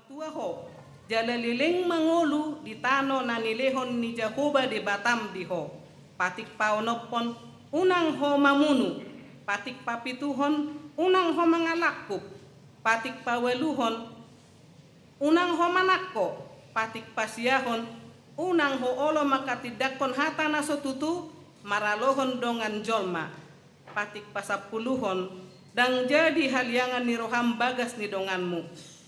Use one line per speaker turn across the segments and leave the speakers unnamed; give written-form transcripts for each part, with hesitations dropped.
tua ho jala lileng mangulu di tano na nilehon ni Jakoba di Batam di ho patik paonopon unang ho mamunu patik papituhon unang ho mangalakkup patik paweluhon unang ho manakko patik pasiyahon unang ho olo makatidakon hata na sotutu maralohon dongan jolma patik pasapuluhon dang jadi haliangan ni roham bagas ni donganmu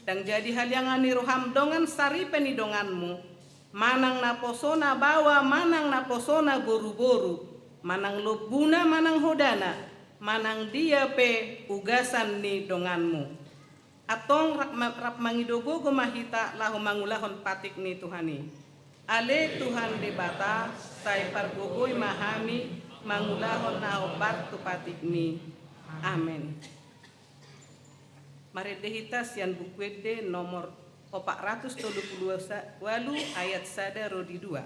dang jadi haliangan ni roham dongan saripe ni donganmu manang naposona bawa manang naposona boru-boru manang lobuna manang hodana manang dia pe ugasan ni donganmu atong rap mangidogo gomahita lahu mangulahon patik ni Tuhani ale Tuhan debata say pargogoy mahami mangulahon na obat tu patik ni amen. Maredehitas yan bukwede nomor 438 ayat 1 rodi 2.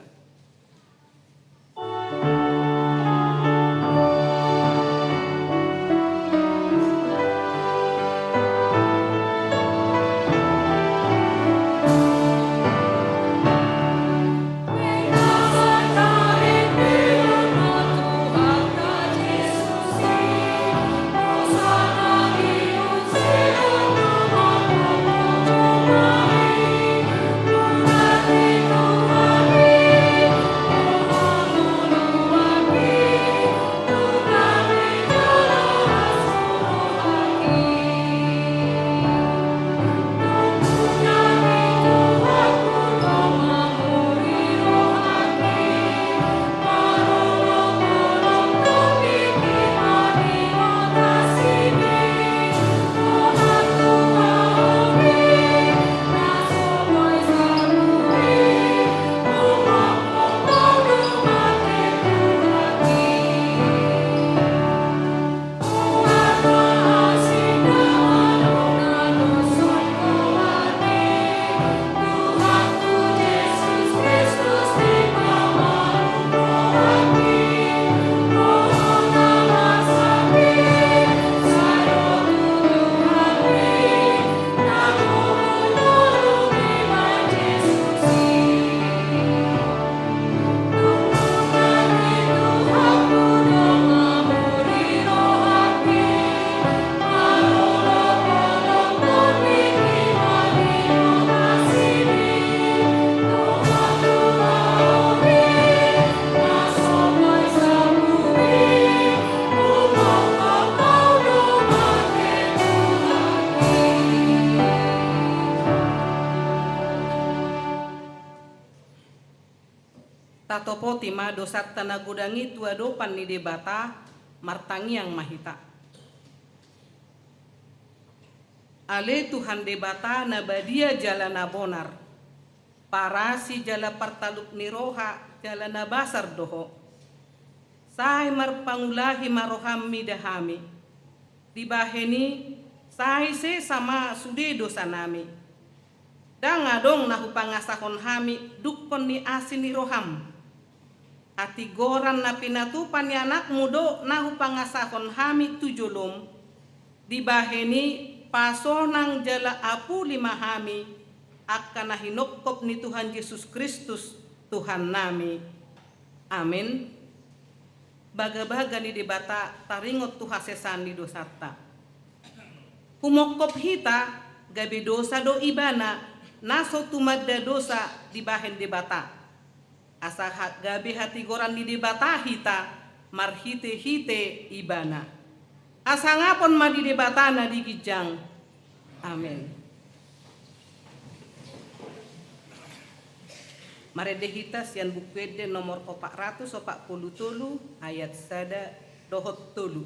Tatopo tima dosat tanagudangi tua dopan ni debata martangi yang mahita. Ale Tuhan debata nabadia jalana bonar. Parasi jala partaluk ni roha jalana basar doho. Sai marpangulahi maroham midahami. Dibaheni sai se sama sude dosa nami. Dangadong nahu pangasahon hami dukon ni asin ni roham. Ati goran na pinatupan ni anak mudo nahu pangasahon hami tujulum dibaheni pasonang jala apu lima hami akan nahinokop ni Tuhan Yesus Kristus Tuhan nami amin. Baga-baga ni debata taringot tu hasesan di dosata humokop hita gabi dosa do ibana naso tumadda dosa dibahen debata asa gabi hati goran di debata hita marhite-hite ibana asa ngapon ma di debata na digijang amin. Maredehitas yan bukwede nomor 440 ayat 1 dohot tulu.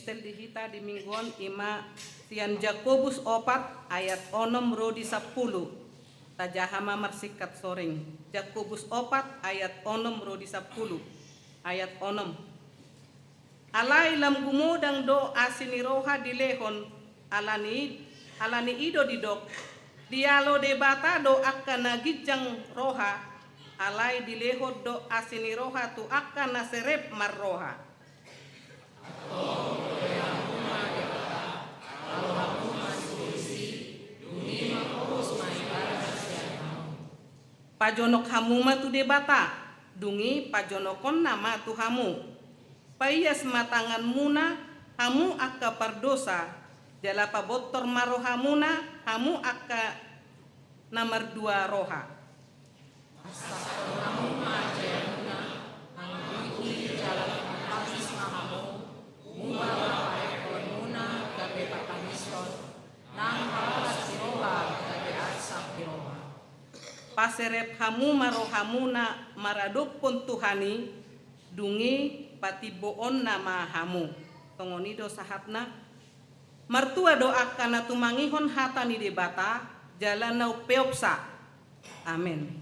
epistel dihita di mingguan ima sian Jakobus 4 ayat 6 rodi 10 tajahama marsikat soreng. Jakobus 4 ayat 6 rodi 10 ayat 6. Alai lam gumudang do asini roha dilehon alani ido didok dialo debata do akan nagijang roha alai dilehod do asini roha tu akan naserep marroha. Pajonok hamuma tu debata dungi pajonokon nama tu hamu payas matangan muna hamu akka pardosa jala pabotor marohamuna hamu akka nomor 2 roha. Paserep hamu marohamuna maradopon Tuhani dungi patiboon nama hamu tongonido sahatna martua doa kana tumangihon hatani debata jalan nau peopsa. Amin.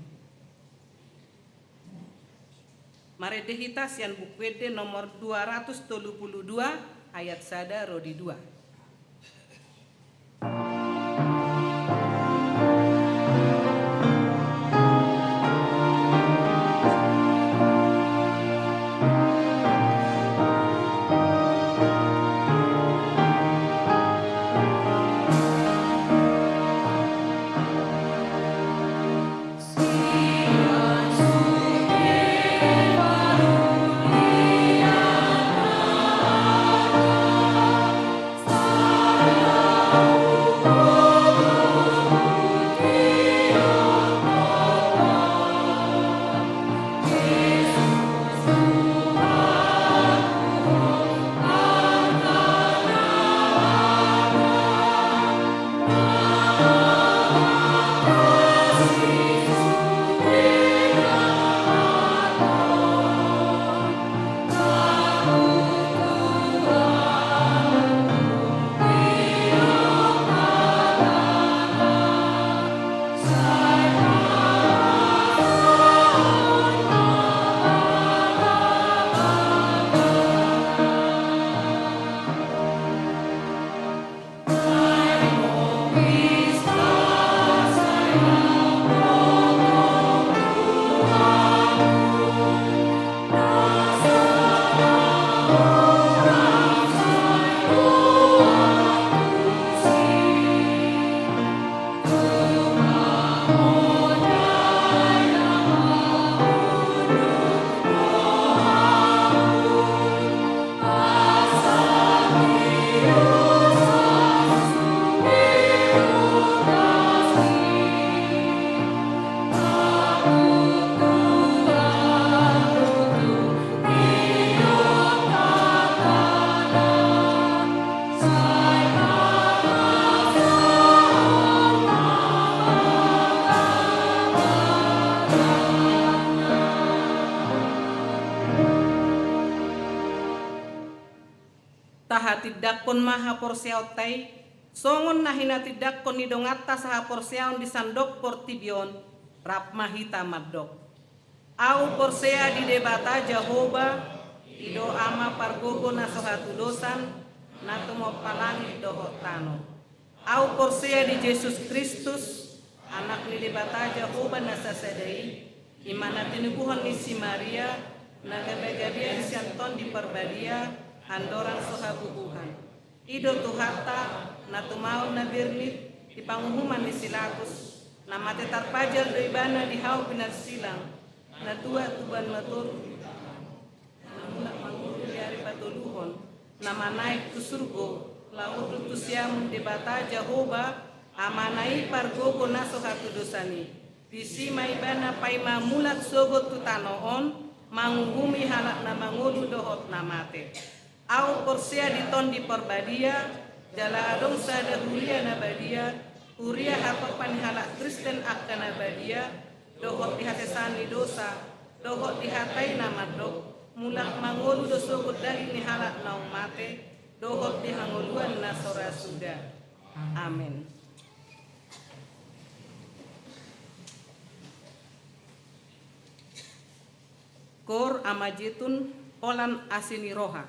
Mare dehita sian bukwede nomor 232 ayat sada rodi 2. Tidakon maha porsiaw tay songon nahina tidakon nidongata saha porsiaw di sandok portibion rap mahita maddok au porsea di debata Jehovah ido ama pargogo na sohatu dosan natumo palangi dohot tano au porsea di Yesus Kristus anak ni debata Jehovah na sasadai imana tinubuhon ni si Maria nagabegabian sianton di perbadia handoran sohabubuhan ido tuhata natumau na birnit di panguhuman ni silakus na mate tarpajal do ibana di hau pinar silang na tua tuban matur namuna manguru di hari patuluhon na manaik tu surgo lautu tu siam debata Jehovah amanai pargogo na sohatu dosani bisi maibana paima mulat sogot tu tanoon manguhumi halak na mangulu dohot na mate au porsia diton di perbadia jala adong sada huria nabadia huria hapok panihalak Kristen akan nabadia dohot dihatesani dosa dohot dihatai namadok mulak mangolu dosogot dari ni halak naung mate dohot di hanguluan nasora suda. Amin. Kor amajitun polan asini roha.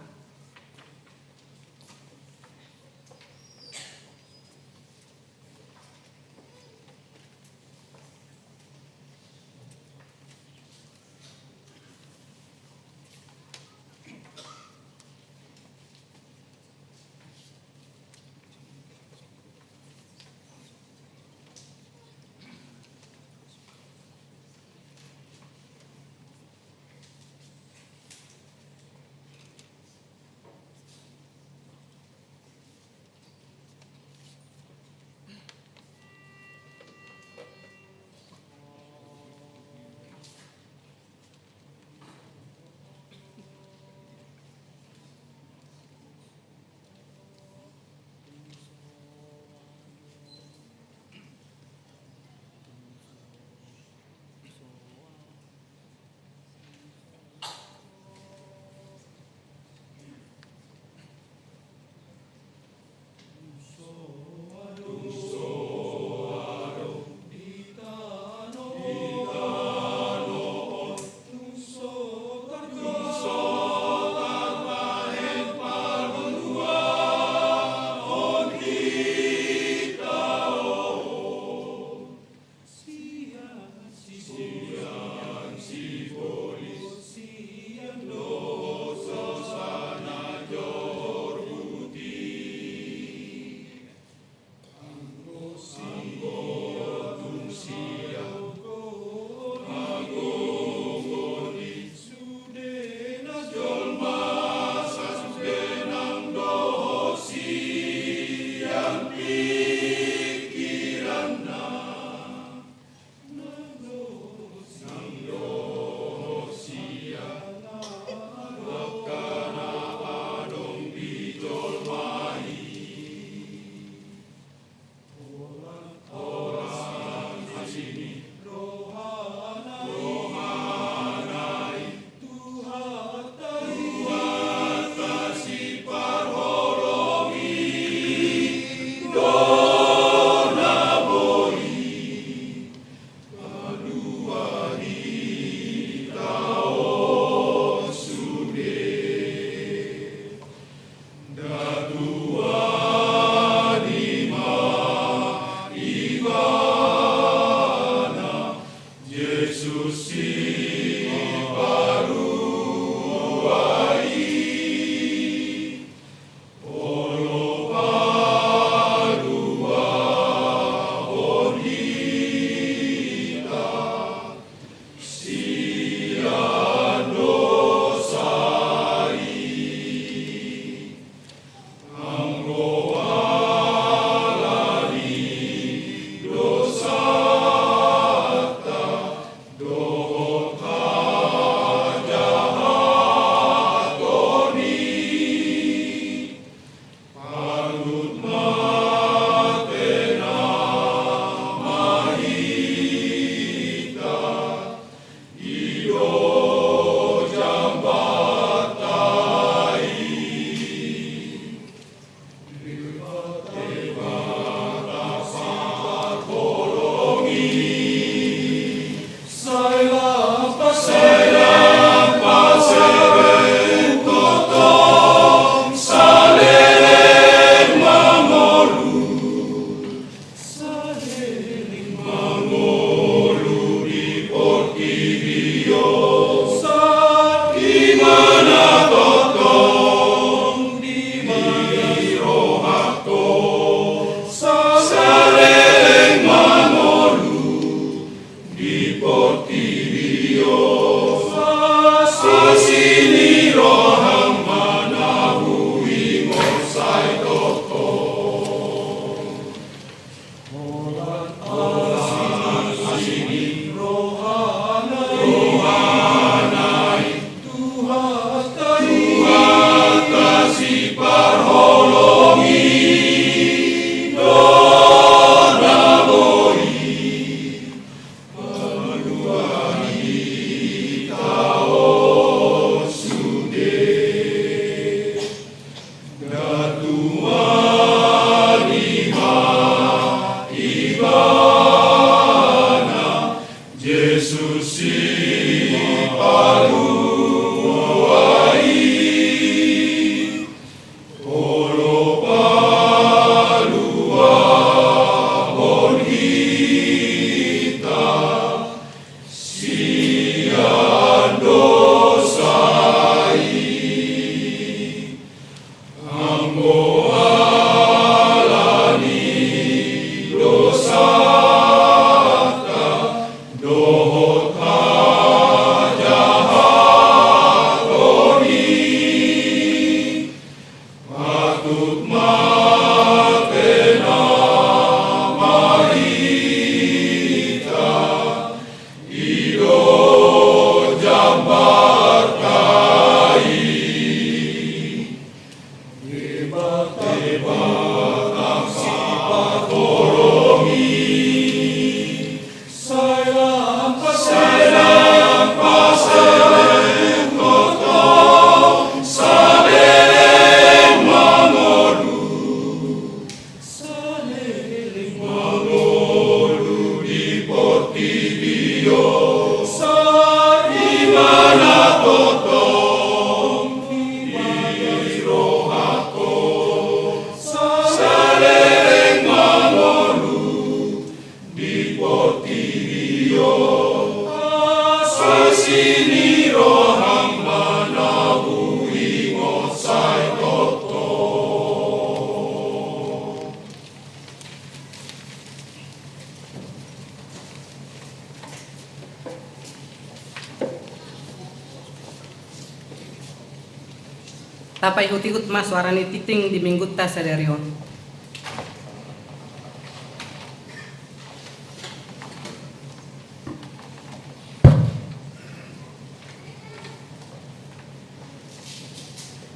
Tapai hutihut mas warani titing di minggu tas sadarion.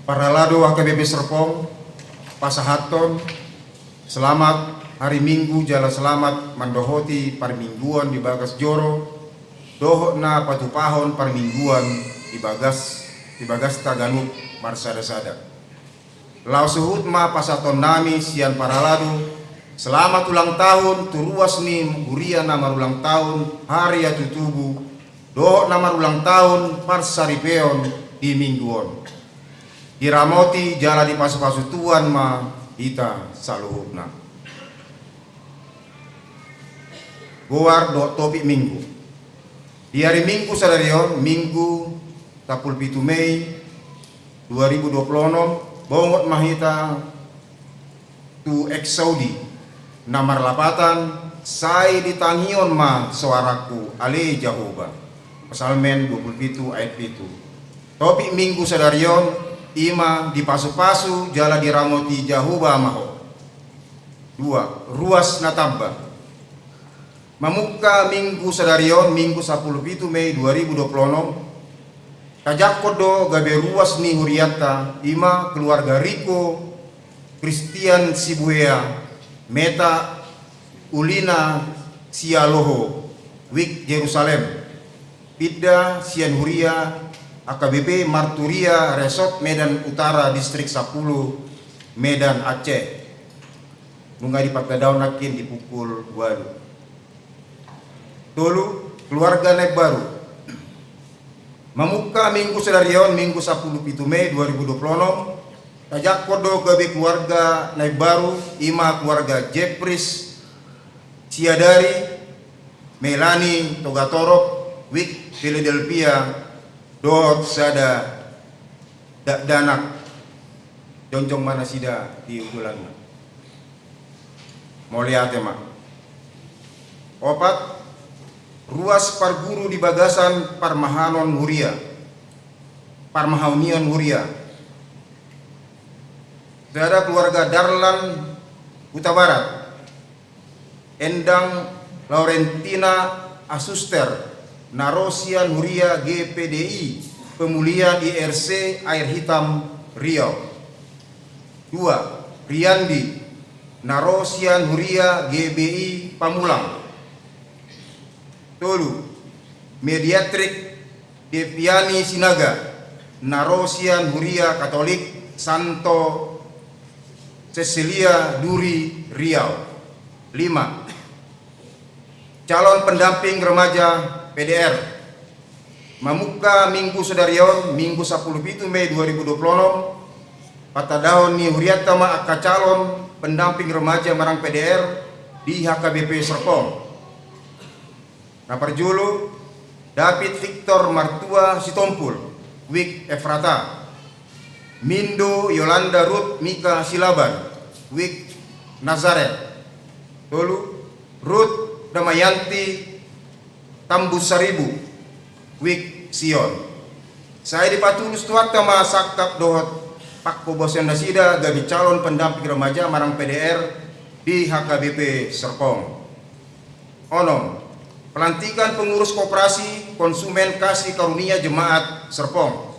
Paralado HKBP Serpong, Pasahaton, selamat hari Minggu jala selamat mandohoti parmingguan di Bagas Joro, doho na patupahon parmingguan di Bagas Taganuk Marsada-sada. Lau suhut ma pasaton nami sian paralado, selamat ulang tahun turuas ni huria namar ulang tahun hari atu tubuh, doho namar ulang tahun parsaripeon di mingguon. Diramoti jala di pasu-pasu tuan ma ita saluhutna. Goar do topik minggu. Di hari Minggu sadarion, Minggu 17 Mei 2026, bongot mahita tu ex Saudi namar lapatan sai ditangion ma suaraku ale Jehovah. Psalmen 27 ayat 7. Topik Minggu sadarion ima di pasu-pasu jala diramoti Jehovah maho. 2. Ruas natamba. Mamuka Minggu sadarion Minggu 17 Mei 2026 kajakodo gabe ruas ni huriata ima keluarga Riko Christian Sibuea Meta Ulina Sialoho Wik Jerusalem Pidda Sian Huria AKBP Marturia Resort Medan Utara Distrik 10 Medan Aceh nunggah di Patadaun nakin dipukul 2. Tolu keluarga naik baru. Mamuka Minggu sadarion Minggu 17 Mei 2026 tajak kodo gabe keluarga naik baru ima keluarga Jepris Siadari Melani Togatorok Wik Philadelphia dot sada danak jonjong mana sida di ugulan moliate mak. 4. Ruas parguru di Bagasan Parmahanon Huria Parmahaunion Huria. Saudara keluarga Darlan Huta Barat Endang Laurentina Asuster Narosian Huria GPDI Pemulihan IRC Air Hitam Riau. 2. Riyandi Narosian Huria GBI Pamulang. Tolu Mediatrik Deviani Sinaga Narosian Huria Katolik Santo Cecilia Duri Riau. 5. Calon pendamping remaja PDR Mamuka Minggu sadarion Minggu 17 Mei 2026 patadaon ni huriatama akka calon pendamping remaja marang PDR di HKBP Serpong. Naparjulu David Victor Martua Sitompul Wik Efrata Mindo Yolanda Ruth Mika Silaban Wik Nazaret. Tolu Ruth Damayanti Tambus Saribu Wik Sion. Saya dipatulus tuat kama sakap dohot Pakko Bosen Nasida gabi calon pendamping remaja marang PDR di HKBP Serpong. Onom pelantikan pengurus koperasi konsumen kasih karunia jemaat Serpong.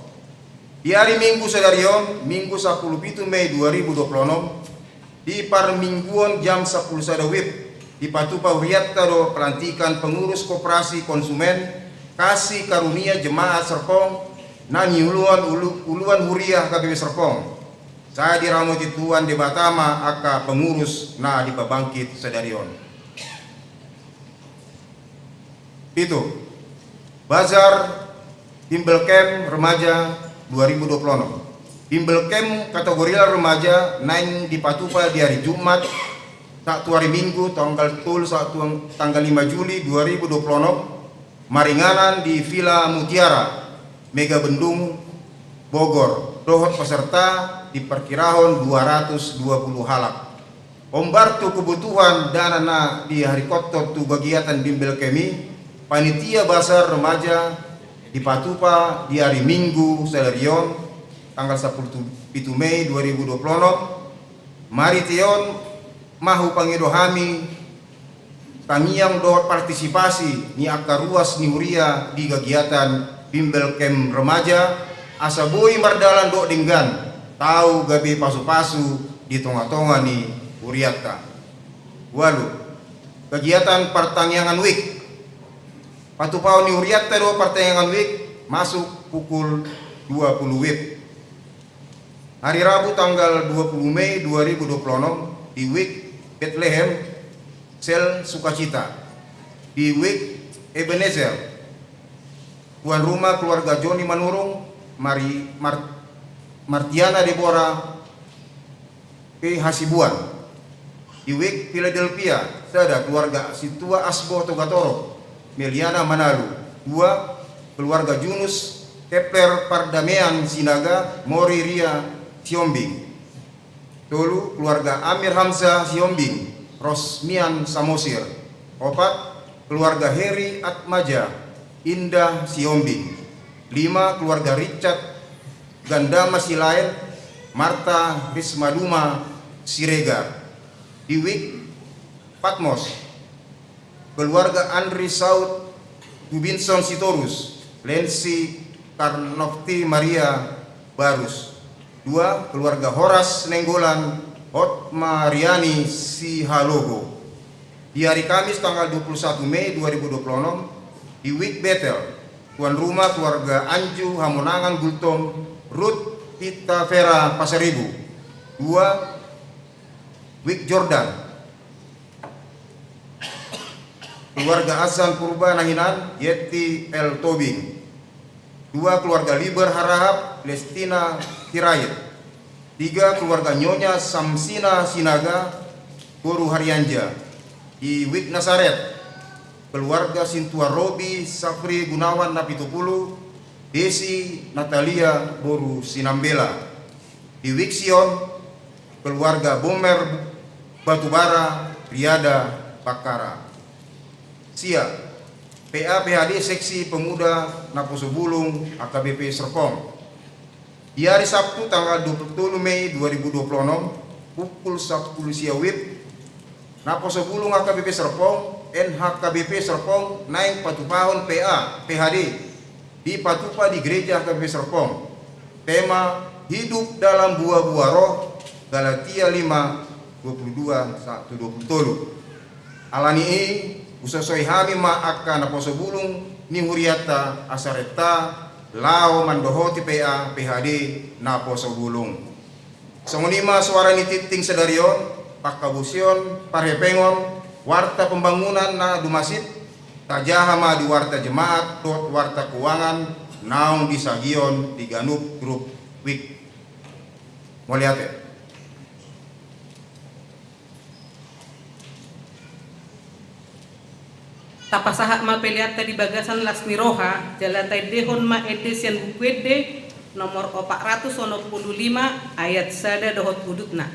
Di hari Minggu sadarion Minggu 17 Mei 2026 di parmingguan jam 10 sadawib di Patupa Huriatta do pelantikan pengurus koperasi konsumen kasih karunia jemaat Serpong nani uluan Huria KBP Serpong. Saya diramoti tuan di Batama aka pengurus na di pabangkit sadarion. Itu Bazar Bimbel Camp Remaja 2026. Bimbel Camp kategori remaja naik di Patupa di hari Jumat tak tu hari Minggu tanggal 5 Juli 2026 maringanan di Villa Mutiara Mega Bendung Bogor. Dohot peserta diperkirakan 220 halak. Ombar tu kebutuhan dana na di hari kotor tu kegiatan bimbel kami panitia basar remaja di Patupa di hari Minggu sadarion tanggal 10 7 Mei 2026 mari tion mahu pangedohami tamiang do partisipasi ni akar ruas ni huria di kegiatan bimbel kem remaja asa boi mardalan do denggan tahu gabe pasu-pasu di tonga-tonga ni huriata. Walu kegiatan pertanian week patupau ni huriata do pertanian week masuk pukul 20 WIB. Hari Rabu tanggal 20 Mei 2026 di week Bethlehem Sel Sukacita. Di week Ebenezer tuan rumah keluarga Joni Manurung Martiana Deborah P. Hasibuan. Di week Philadelphia sada keluarga Situa Asbo Togatoro Meliana Manalu. 2 keluarga Junus Kepler Pardamean Sinaga Mori Ria Siombing. 3 keluarga Amir Hamzah Siombing Rosmian Samosir. 4 keluarga Heri Atmaja Indah Siombing. 5 keluarga Richard Gandama Silain Marta Rismaduma Siregar. Di week Patmos keluarga Andri Saud Gubinson Sitorus Lensi Karnofti Maria Barus. 2 keluarga Horas Nenggolan Hotma Riani Sihalogo. Di hari Kamis tanggal 21 Mei 2026 di week Betel tuan rumah keluarga Anju Hamonangan Gultom Ruth Pita Vera Pasaribu. 2 week Jordan keluarga Hasan Purba Nahinan Yeti El Tobing. 2 keluarga Liber Harahap Lestina Hirayet. 3 keluarga Nyonya Samsina Sinaga Guru Haryanja. Di week Nasaret keluarga Sintua Robi Safri Gunawan Napitupulu Desi Natalia Boru Sinambela. Di week Sion keluarga Bomer Batubara Riada Bakara. Sia PA PHD Seksi Pemuda Naposo Bulung AKBP Serpong. Di hari Sabtu tanggal 20 Mei 2026 pukul 10 siang WIB Naposo Bulung AKBP Serpong NHKBP Serpong naik patupahon PA PHD di Patupa di Gereja AKBP Serpong. Tema hidup dalam buah-buah roh Galatia 5:22-1-20. Alani ini usosoi hami ma akka Naposo Bulung ni huriata asareta lao mandohoti PA PHD Naposo Bulung. Songonima suara ni titing sedarion pakabusion parhepengon warta pembangunan na dumasit tajahama di warta jemaat dot warta keuangan naung di sagion di Ganup Grup Wik. Moliate.
Tapasaha ma peliata di bagasan Las Niroha jalatai dehon ma edesian bukwede nomor 495 ayat sada dohot udutna.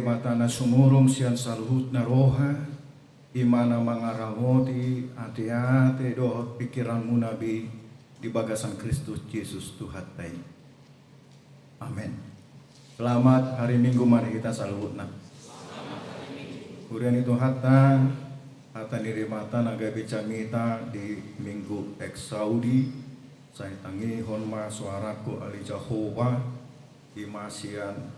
mata na sumurong siyan saluhut na roha, imana mga ramoti, ate-ate, dohot pikiran mo nabi, di bagasan Kristus Yesus Tuhan tayo. Amen. Selamat hari Minggu, mari kita saluhut na. Kemudian itu hata nirimata naga bicamita di Minggu Eksaudi, saya tangi honma suaraku ali Jehovah, imasian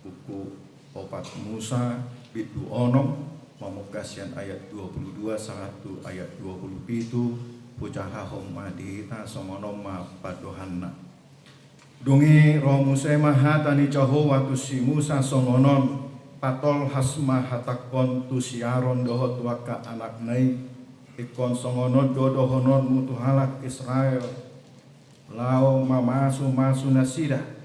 buku opat Musa bidu onom mamukasian ayat 22 1 ayat 27 pujaha homa dihita somonoma padohanna dungi roh Musa mahatani Jehovah tu si Musa songonon patol hasma hatakon tu si Aron dohot waka anak nai ikon songonon dodohonon mutu halak Israel lao mamasu nasida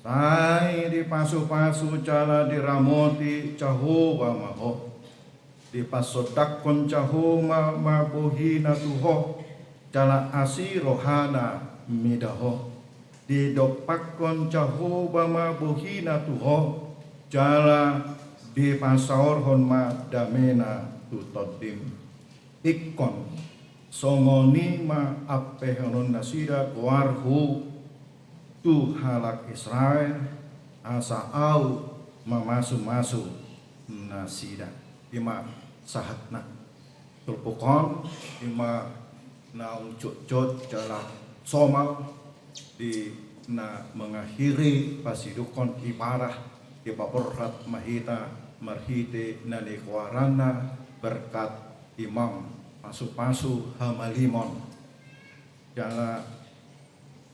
sai di pasu-pasu cala di ramoti Jehovah maho di pasodakon Jehovah mabuhina tuho cala asirohana midaho di dopakon Jehovah mabuhina tuho cala di pasaorhon ma damena tutodim ikon songoni ma apehonon nasida warhu tu halak Israel asa au mamasu nasida ima sahatna tulpukon ima naung cot jalan somal di na mengakhiri pasidukon ibarah di paporhat mahita marhite nalikwarana berkat imam pasu-pasu hamalimon jala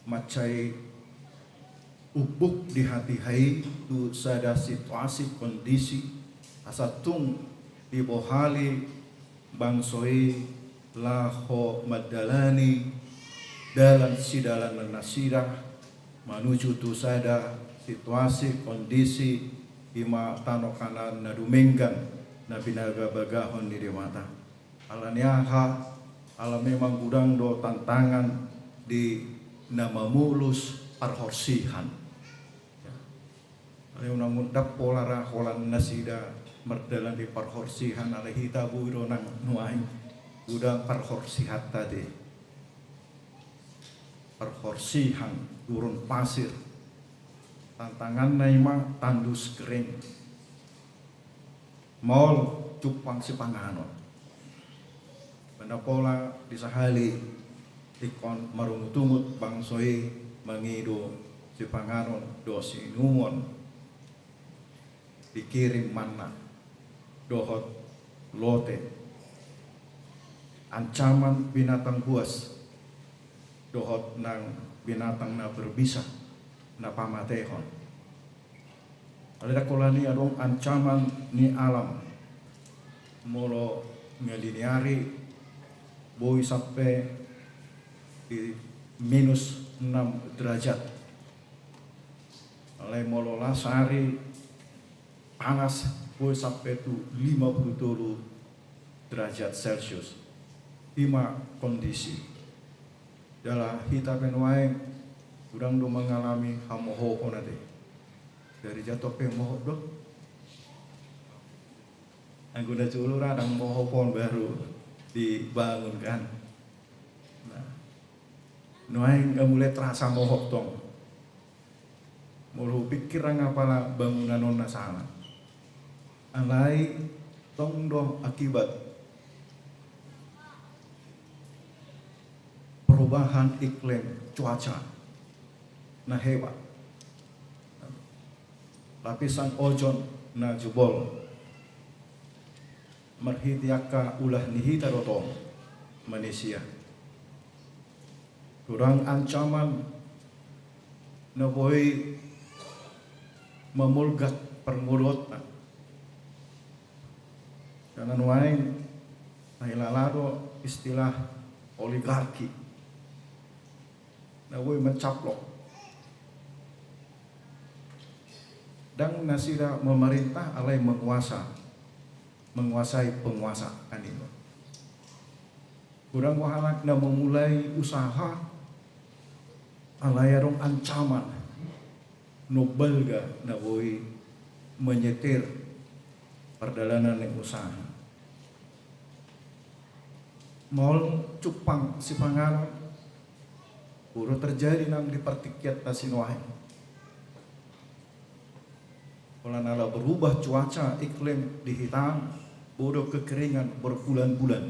macai ubuk di hati hai tu sada situasi kondisi asatung di bohali bangsoi laho madalani dalam sidalan nasirah menuju tu sada situasi kondisi ima tanokanan nadumenggan nabinaga bagahon di mata alaniaha alam memang gudang do tantangan di nama mulus parhorsihan Leunang mundak polara holan nasida merdalan di parhorsihan alehita buiro nang nuaing udang parhorsihat tadi parhorsihan turun pasir tantangan naima tandus kering mall cupang si panganon benda pola disahali ikon marumutumut bangsoi mangido si panganon dosi numon dikirim mana dohot lote ancaman binatang buas dohot nang binatang na berbisa na pamatehon ada kolani adong ancaman ni alam molo ngeliniari boy sampai di minus 6 derajat oleh molo lasari panas boy sampai tu 50 derajat Celcius lima kondisi dalam hita penwae udang do mengalami hamoho onade dari jatuh pemoho do anggota culur adang moho pon baru dibangunkan nah nuai nggak mulai terasa mohok tong mulu pikir ngapala bangunan nona sana alai tong do akibat perubahan iklim cuaca na hebat lapisan ozon na jebol marhitiaka ulah nihita rotong manusia kurang ancaman na boy memulgat permulut karena nuain nailalado istilah oligarki na boy mencaplok dan nasira memerintah alai menguasai penguasa kan itu kurang wahalak na memulai usaha alayarong ancaman nobelga na boy menyetir Perdalanan yang usaha. Mol cupang si pangalan puro terjadi nang di partikiat Tasinoai. Kalau nala berubah cuaca iklim di hitam, bodoh kekeringan berbulan-bulan.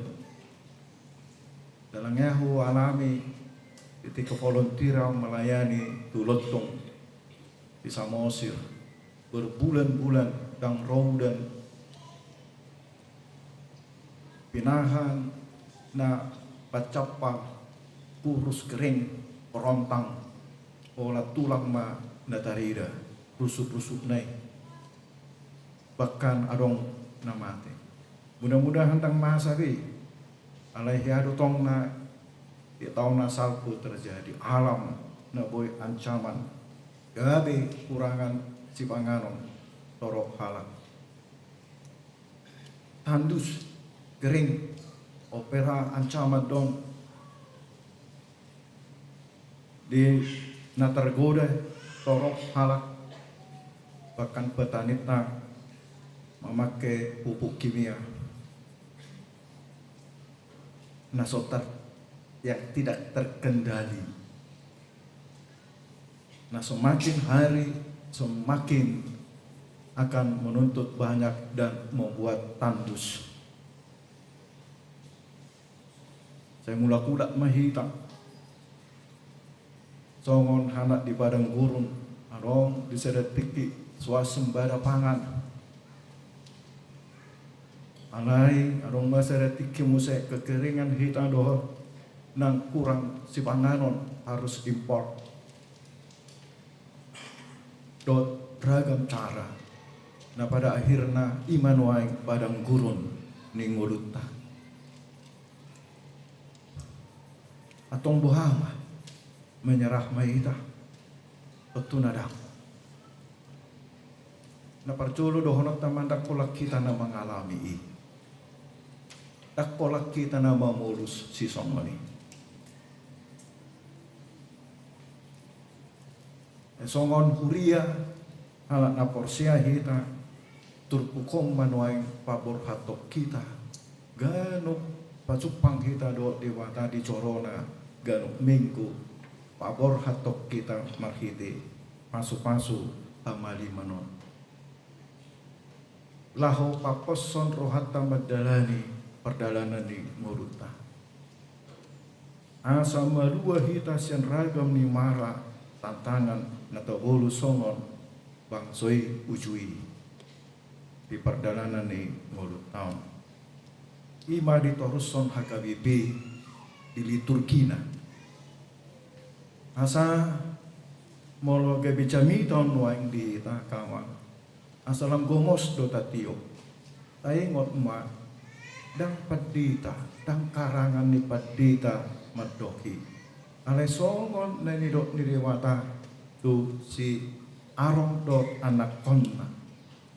Dalam yahu alami ketika volunteer melayani tulotong di Samosir berbulan-bulan dan raudan pinahan na pacapa kurus kering perontang olah tulang ma natarida rusuk-rusuk naik bahkan adong namate. Mudah-mudahan tang masabi alaihi adu tong na di tahun salpu terjadi alam na boy ancaman gabe kurangan si panganon torok halak tandus kering opera ancaman don di natergoda torok halak bahkan petanita memakai pupuk kimia nasotar yang tidak terkendali. Nah semakin hari semakin akan menuntut banyak dan membuat tandus. Saya mula kulak mahita songon hanak di padang gurun arong diseret tiki swasembada pangan alai arong maseret tiki musek kekeringan hita doh nang kurang si panganon harus impor dot beragam cara. Nah pada akhirnya iman waing padang gurun ninguluta atong buhama menyerah maita petunadang na parculo dohonot taman dakolak kita na mengalami dakolak kita na mamulus si songoni songon huria halak na porsia hita turpukong manuaing pabor hatok kita ganok pacupang kita do dewata di corona ganok minggu pabor hatok kita marhiti pasu-pasu amali manon laho paposon rohata madalani perdalanan di muruta asa malua hita sian ragam ni mara tantangan natabolu songon bangsoi ujui di perdalanan ni mulut tahun ima di toruson hakabibi di liturgina asa molo gabicami tahun waing di takawang asalam gomos do tatio taingot ma dang padita dang karangan ni padita madoki alai songon na nidok niriwata tu si arong dot anak konna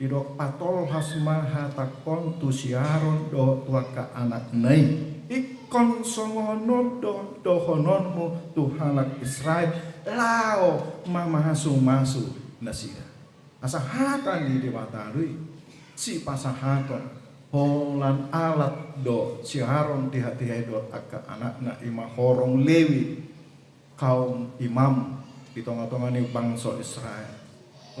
idok patol hasma hatakon tu si aron dot waka anak nai ikon songonon dot dohononmu tu halak Israel lao mamahasu masu nasira asa hatan di dewatarui si pasahaton holan alat do si aron di hati dot aka anak na ima horong lewi kaum imam di tengah-tengah ni bangsa Israel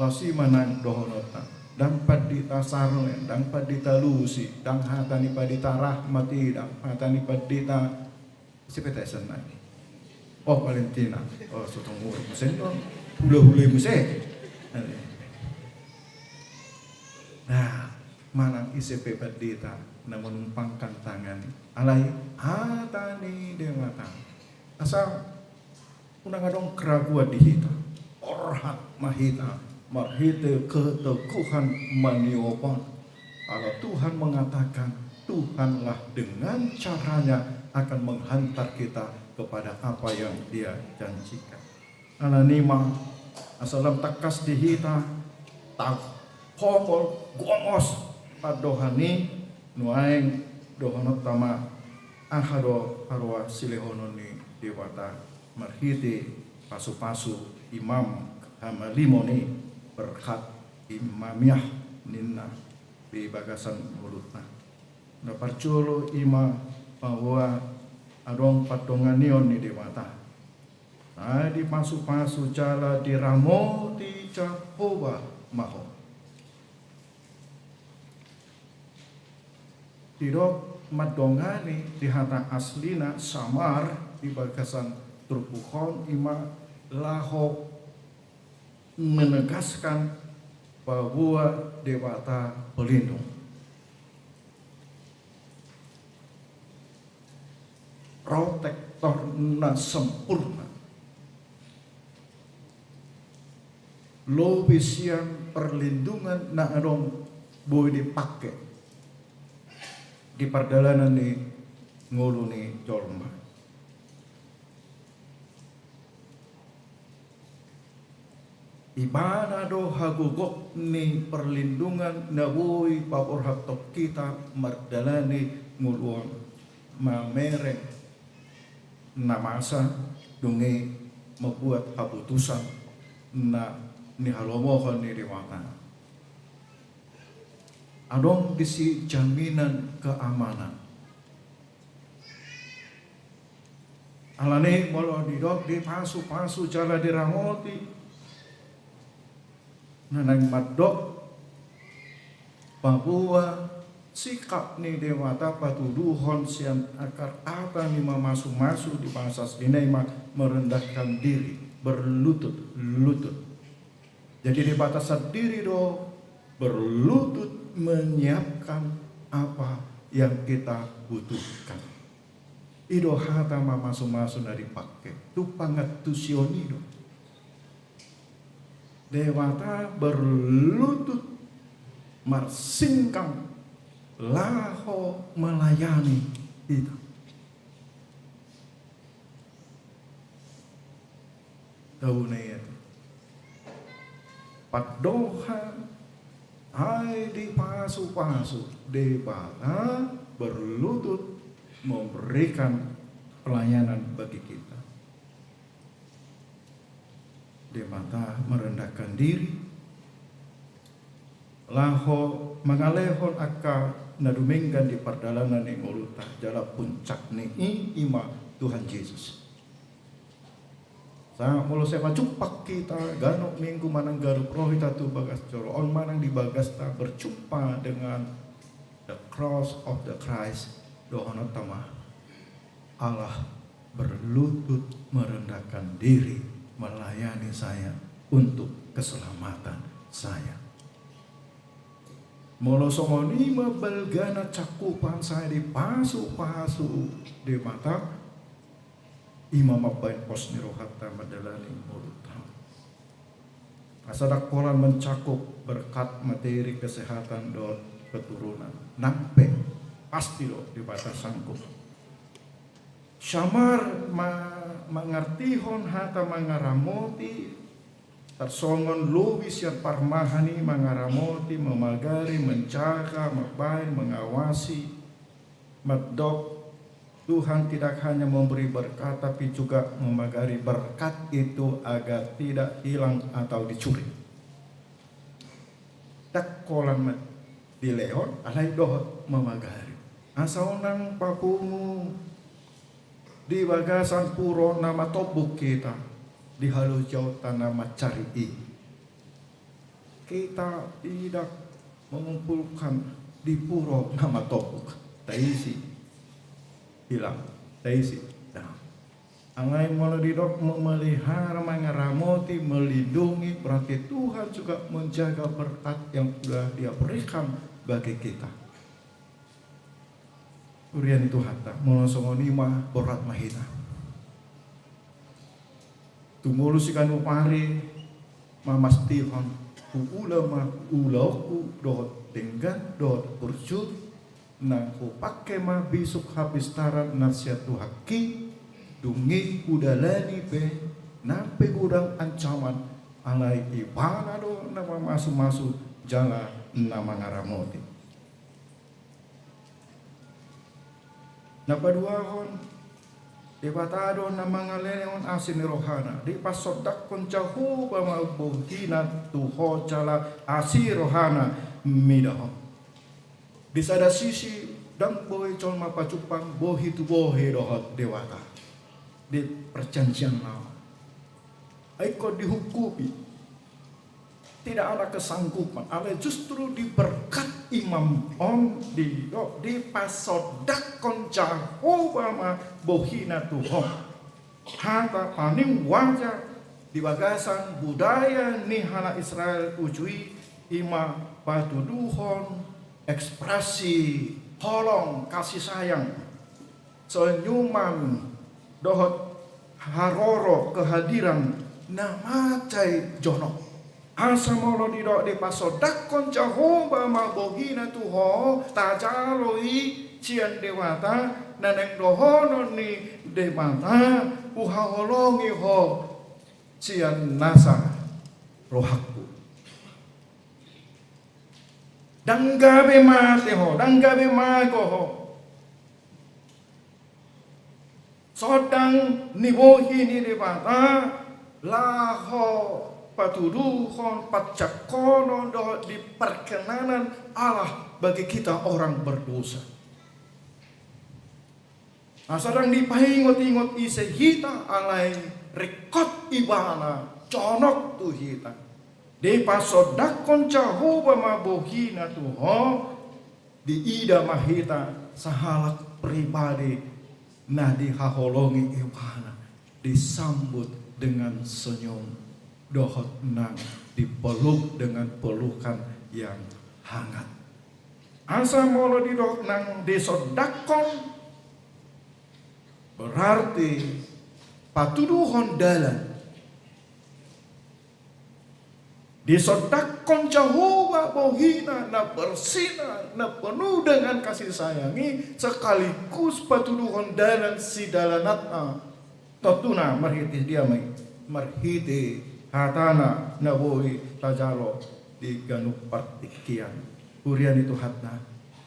lasi manang dohonota dan padita sarlen dan padita lusi dan hatani padita rahmati dan hatani padita sipete senai oh Valentina oh sotong muruk musen dong hula-hula musen nah manang ICP padita na menumpangkan tangan alai hatani dewata asal unang adong keraguan di hita orhat mahita marhite keteguhan maniopan kalau Tuhan mengatakan Tuhanlah dengan caranya akan menghantar kita kepada apa yang dia janjikan ananima asalam takas di hita tak homol gomos padohani nuaing dohonot tama ahado harwa silehononi dewata marhiti pasu-pasu imam hamalimoni berkat imamiah ninna di bagasan mulutna. Na parculo ima bahwa adong patonganion ni dewata. Di pasu-pasu jala di ramoti Jehovah maho. Tidok madongani di hata aslina samar di bagasan trupuhon ima laho menegaskan bahwa dewata pelindung. Protektor na sempurna. Lobisian perlindungan na adong boleh dipakai di perjalanan ni ngulu ni jolma. Ibana do hagugok ni perlindungan na boy papor hatok kita mardalani nguluan mamereng na masa dungi membuat keputusan na ni halomohon ni dewata. Adong disi jaminan keamanan. Alane molo didok di pasu-pasu jala diramoti. Nanang madok bahwa sikap ni dewata patuduhon sian akar apa ni masuk-masuk di bahasa ini merendahkan diri, berlutut. Jadi di batasan diri do berlutut menyiapkan apa yang kita butuhkan. Ido hata masuk-masuk dari pakai. Tu pangat tusioni do. Dewata berlutut marsingkang laho melayani kita. Tahu nih padoha hai di pasu-pasu dewata berlutut memberikan pelayanan bagi kita. Dewata merendahkan diri laho mangalehon akka naduminggan di perdalanan yang ulutah jala puncak ni ima Tuhan Yesus. Sa mulo saya macupak kita ganok minggu manang garup rohita tu bagas coro on manang di bagas ta berjumpa dengan the cross of the Christ dohona tama Allah berlutut merendahkan diri melayani saya untuk keselamatan saya. Molo somoni mabelgana cakupan saya di pasu-pasu di mata imam abain pos nirohata madalani mulut. Asadak polan mencakup berkat materi kesehatan dan keturunan. Nampe pasti loh di batas sanggup. Syamar mengertihon hata mengaramoti tersongon lubis yang parmahani mengaramoti memagari menjaga mabain mengawasi medok. Tuhan tidak hanya memberi berkat tapi juga memagari berkat itu agar tidak hilang atau dicuri. Tak kolan di leon alai doh memagari. Asaunang papungu di bagasan puro nama tobuk kita di halu jauh nama cari. Kita tidak mengumpulkan di puro nama tobuk. Taisi hilang, taisi. Nah, angai melidok memelihara mengaramoti, melindungi, berarti Tuhan juga menjaga berkat yang sudah Dia berikan bagi kita. Urian itu hatta, molosongonima berat mahina. Tumulusikan upari, mamastihon, ulama, ulauku, dohot tenggan, dohot kurcut, nang ko pakai ma bisuk habis taran nasihat haki dungi udalani pe nampe gudang ancaman alai ibana do nama masuk jala nama ngaramoti. Napa duahon debatado nama ngaleon asin rohana di pasodak kon jahu pamabuhina tuho jala asir rohana midahon. Di sada sisi dan boy colma pacupang bohi tu bohe dohot dewata di perjanjian lama. Aiko dihukumi, tidak ada kesanggupan, ale justru diberkat imam on di pasodak konca obama bohina Tuhan. Hata paning wajar di bagasan budaya nihana Israel ujui ima patuduhon ekspresi holong kasih sayang senyuman dohot haroro kehadiran namacai jono asa molo didok di pasodak konca hoba mabogina tuho tajaloi cian dewata naneng dohono ni dewata uhaholongi ho cian nasa rohakku danggabe mate ho danggabe mago ho sodang nibohi ni dewata laho patuduhon pacakono doh di perkenanan Allah bagi kita orang berdosa. Asadang dipahingot-ingot ise hita alai rekod ibana conok tu hita. De pasodakon cahoba mabohina tuho di ida mahita sahalak pribadi na dihaholongi ibana disambut dengan senyum dohot nang dipeluk dengan pelukan yang hangat. Asa molo didok nang disodakon berarti patuduhon dalan disodakon Jehovah bohina na bersina na penuh dengan kasih sayangi sekaligus patuduhon dalan si dalanatna totuna marhiti dia marhiti hatana na bohi tajalo di ganuk partikian urian itu hatna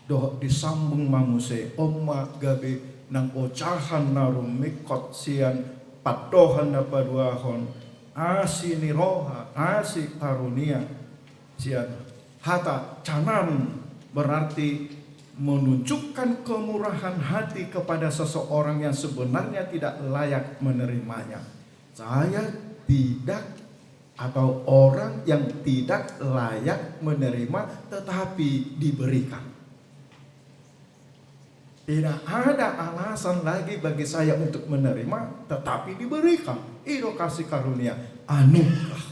doh disambung mamuse omma gabe nang ocahan narum mikot sian padohan na paduahon asi niroha asi karunia sian hata canan berarti menunjukkan kemurahan hati kepada seseorang yang sebenarnya tidak layak menerimanya. Saya tidak atau orang yang tidak layak menerima tetapi diberikan. Tidak ada alasan lagi bagi saya untuk menerima tetapi diberikan. Iro kasih karunia anugerah.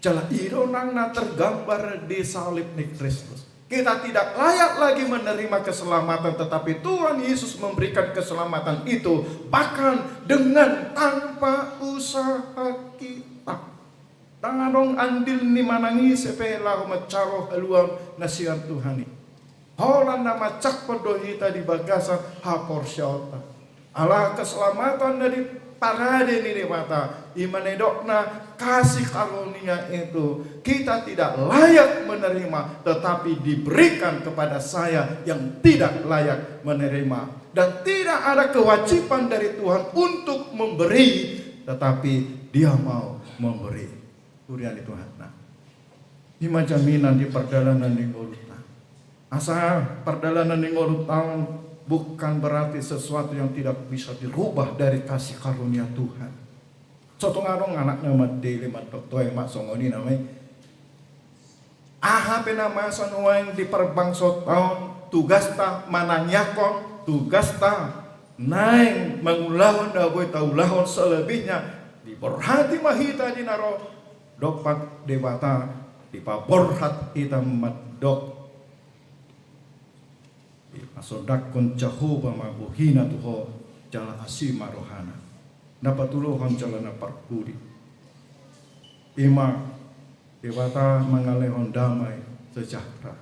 Jala iro nangna tergambar di salib ni Kristus. Kita tidak layak lagi menerima keselamatan tetapi Tuhan Yesus memberikan keselamatan itu bahkan dengan tanpa usaha kita. Tanganong andil ni manangi sepela macaro haluan nasihan Tuhani. Holan nama cak pedohita di bagasan hapor syauta. Allah keselamatan dari parade ni mata imanedokna kasih karunia itu kita tidak layak menerima tetapi diberikan kepada saya yang tidak layak menerima dan tidak ada kewajiban dari Tuhan untuk memberi tetapi dia mau memberi kurian itu hatna ima jaminan di perdalanan di ngurutna asa perdalanan di ngurutna bukan berarti sesuatu yang tidak bisa dirubah dari kasih karunia Tuhan. Sotong arong anaknya madeli matotoy masongoni namanya. Aha penamasan uang di perbangsot tahun tugas ta mananyakon tugas ta naing mangulahon daboy taulahon selebihnya diberhati mahita di naro dopat dewata dipaborhat hitam madok masodakon Jehovah mabuhina tuho jala asima rohana napatuluhon jala naparkuri ima dewata mangalehon damai sejahtera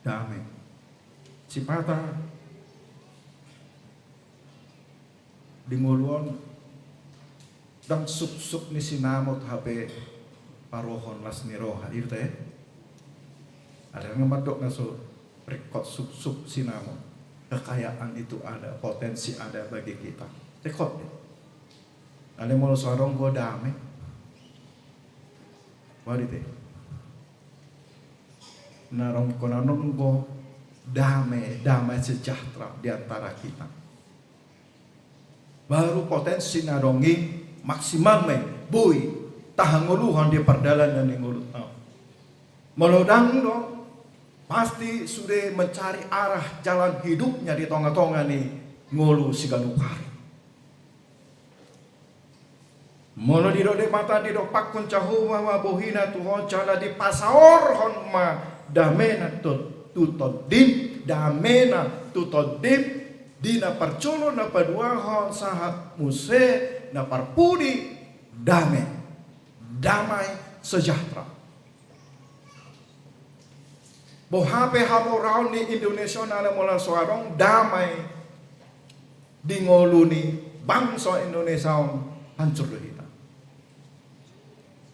damai sipata dinguluan dan suk-suk ni sinamot habe parohon las niroha irte ada yang ngemadok naso rekod suk-suk sinamo kekayaan itu ada potensi ada bagi kita rekod deh ada mau sorong go damai wadi teh narong konanonggo damai sejahtera di antara kita. Baru potensi narongi maksimal me boy tahanguluhan di perdalanan yang ngulut tau. Melodang do pasti sudah mencari arah jalan hidupnya di tonga-tonga nih ngulu siganukari. Mono di de mata di do pakun cahu ma bohina tuhon cala di pasaor hon ma damena tutodim damena tutodim dina parcolo na paduahon sahat muse na parpudi damai sejahtera. Bohape hamorau ni Indonesia na mula suarong damai di ngoluni bangsa Indonesia hancur kita.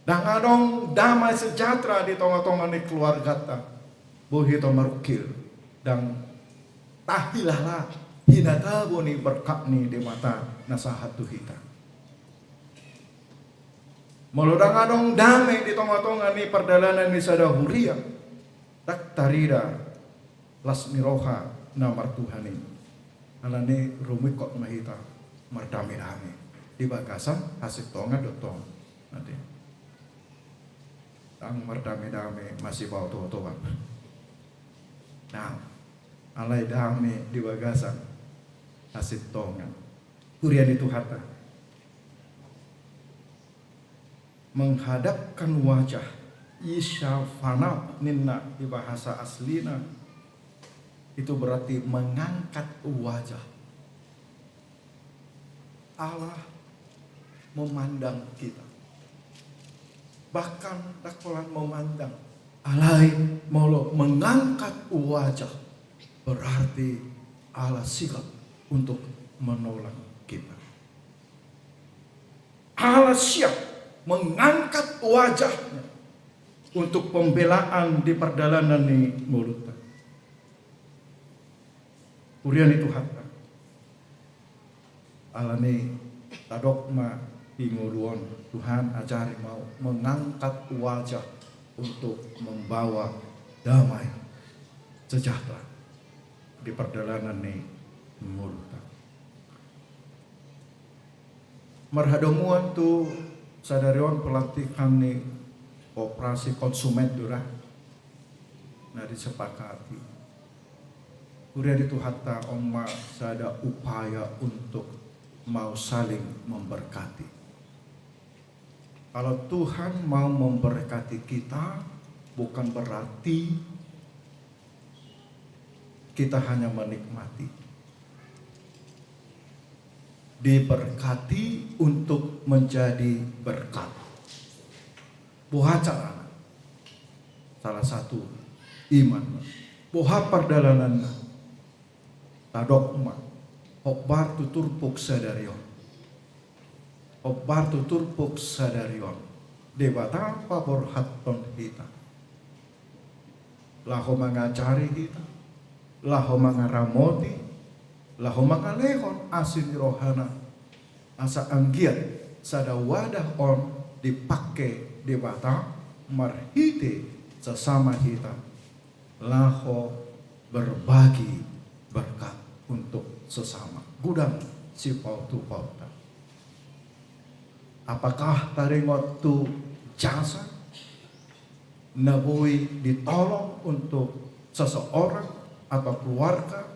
Dan adong damai sejahtera di tengah-tengah ni keluarga ta. Bohito marukil dan tahilalah hinatabo ni berkat ni di mata nasahat tuhita. Melodang adong damai di tengah-tengah ni perdalanan ni sadahuria. Tak tarida lasmiroha namar Tuhani. Alane rumit kok mahita mardami-dami. Di bagasan hasil tonga dotong. Nanti. Tang mardami-dami masih bawa tua-tua. Nah, alai dami di bagasan hasil tonga. Kurian itu hata. Menghadapkan wajah isyafana ninna di bahasa aslina itu berarti mengangkat wajah. Allah memandang kita. Bahkan dakolan memandang alai maulo mengangkat wajah berarti Allah siap untuk menolong kita. Allah siap mengangkat wajahnya untuk pembelaan di perdalanan ni mulutnya. Urian itu hatta. Alani tadokma inguluan Tuhan ajari mau mengangkat wajah untuk membawa damai sejahtera di perdalanan ni mulutnya. Marhadomuan tu sadarion pelatihan ni operasi konsumen durah nah disepakati udah itu hatta omma sada upaya untuk mau saling memberkati. Kalau Tuhan mau memberkati kita bukan berarti kita hanya menikmati, diberkati untuk menjadi berkat. Bohaca salah satu iman boha perdalanan tadokma hokbar tuturpuk sadarion hokbar tuturpuk sadarion debata paborhaton kita laho mangacari kita laho mangaramoti laho mangalehon asin rohana asa anggiat sada wadah on dipakai debata marhite sesama kita laho berbagi berkat untuk sesama gudang si pautu pauta. Apakah taringot tu jasa nabui ditolong untuk seseorang atau keluarga?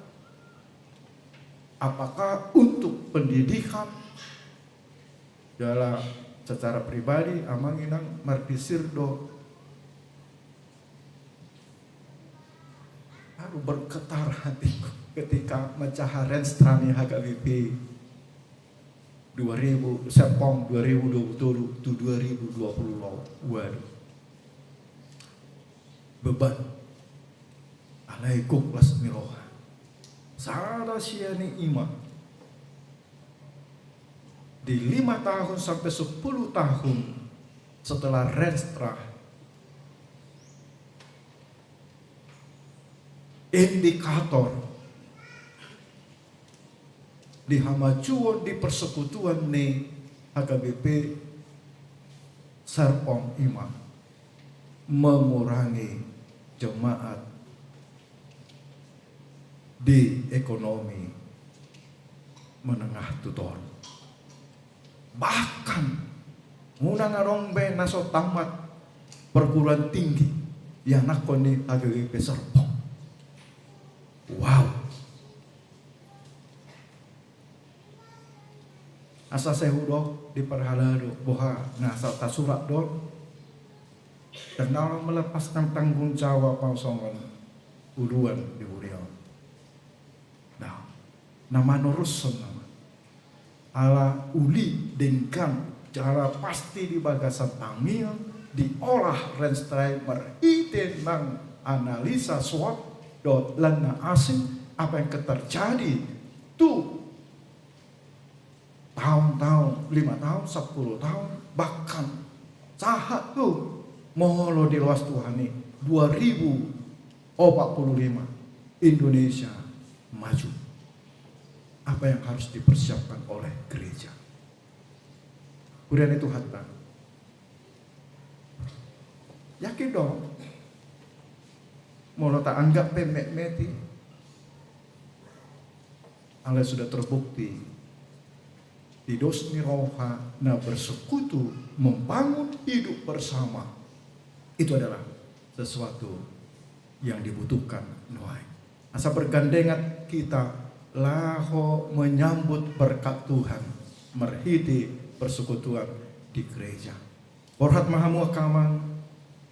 Apakah untuk pendidikan? Dalam secara pribadi amang inang martisirdo harus bergetar hatiku ketika mencaharen strani HKBP 2000 September 2020 to 2020 waduh beban alaikum lasmiroha sada siani ima di 5 tahun sampai 10 tahun setelah Renstra indikator di hamacuan di persekutuan ni HKBP Serpong Imam mengurangi jemaat di ekonomi menengah tutor. Bahkan ngunang arombe naso tamat perguruan tinggi yang nakoni AGWP Serpong. Wow. Asa sehudok di perhalado boha nasa tasurak dok. Dan orang melepaskan tanggung jawab pausongan uluan di Uriau. Nah, nama nurusun nama. Ala uli dengan cara pasti di bagasan tamil diolah Renstreimer ide nang analisa SWOT dot lana asing apa yang terjadi tuh tahun-tahun 5 tahun 10 tahun bahkan sahat tuh moholo di luas Tuhan nih 2045 Indonesia maju. Apa yang harus dipersiapkan oleh gereja? Kemudian itu hatta. Yakin dong. Mau tak anggap pemek meti. Allah sudah terbukti. Di dosni roha na bersekutu membangun hidup bersama. Itu adalah sesuatu yang dibutuhkan Noai. Asa bergandengan kita laho menyambut berkat Tuhan, merhiti persekutuan di gereja. Borhat mahamu akaman,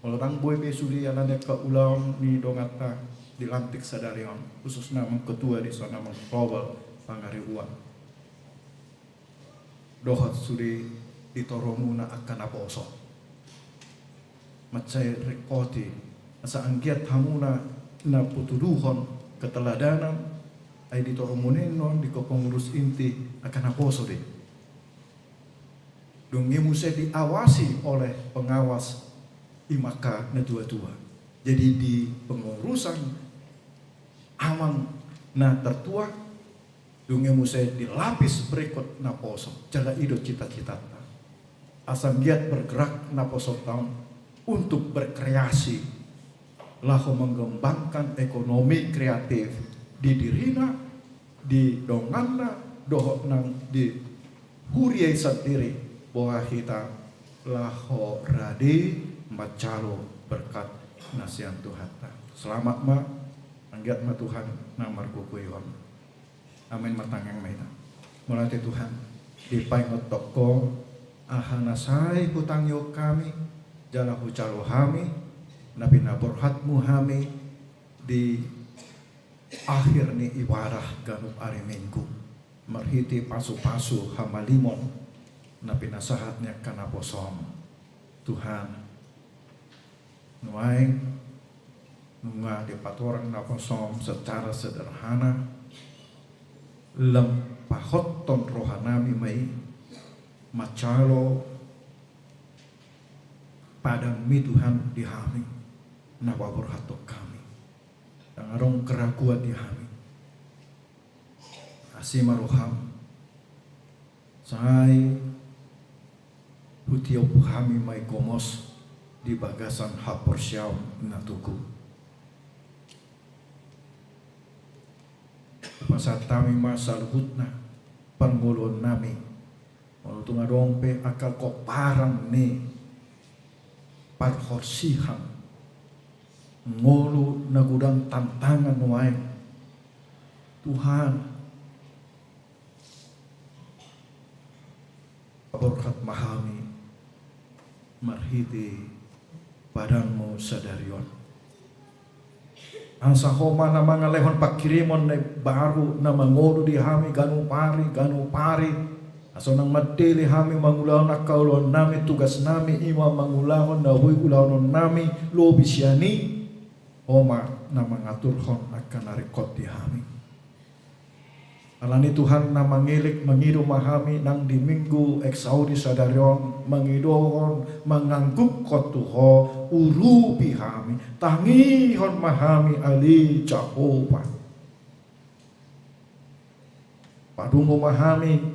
orang boy besuri alane ke ulang ni dongata dilantik sadarion, khususnya ketua di sana mengkobal pangari uang. Dohat suri ditoromuna akan aposo. Macai rekoti, asa anggiat hamuna na putuduhon keteladanan. Ay dito rumunin di ko pengurus inti akan aposo deh. Dungi musai diawasi oleh pengawas imaka na tua-tua. Jadi di pengurusan amang na tertua dungi musai dilapis berikut na poso. Jala idot cita-cita. Asam giat bergerak na poso tahun untuk berkreasi. Laho mengembangkan ekonomi kreatif di dirina, di donganna, dohok nang di huriai sendiri bahwa kita laho rade macalo berkat nasihan Tuhan. Selamat ma, anggat ma Tuhan namar kukuyon. Amin matangang maina. Mulai Tuhan dipai ngotoko ahanasai hutang yok kami jalahu calo kami nabi naborhatmu kami di akhir ni ibadah ganup ari minggu merhiti pasu-pasu hamalimon na pinasahatnya kana posom Tuhan nuai nunga di patorang na posom secara sederhana lem pahotton rohanami mai macalo padang mi Tuhan dihami na waborhatok kami arong keraguan di kami. Asimaroham. Sai putio kami mai komos di bagasan haporsyam natuku. Masa tami masal hutna panggulon nami. Walau tungadongpe akal kok parang ni parhorsihan ngolu nagudang tantangan nuai Tuhan berkat mahami marhiti badanmu sadarion angsa homa na mga lehon pakirimon na baru na mangodo di hami ganu pari aso nang madili hami mangulahon na kaulon nami tugas nami ima mangulahon na huy ulahon nami lobi siyani Oma na mangaturhon akan narikot di hami. Alani Tuhan na mangilik mangido mahami nang di minggu eksaudi sadarion mangidohon mangangguk kotuho urupi hami tangihon mahami ali Jehovah. Padungo mahami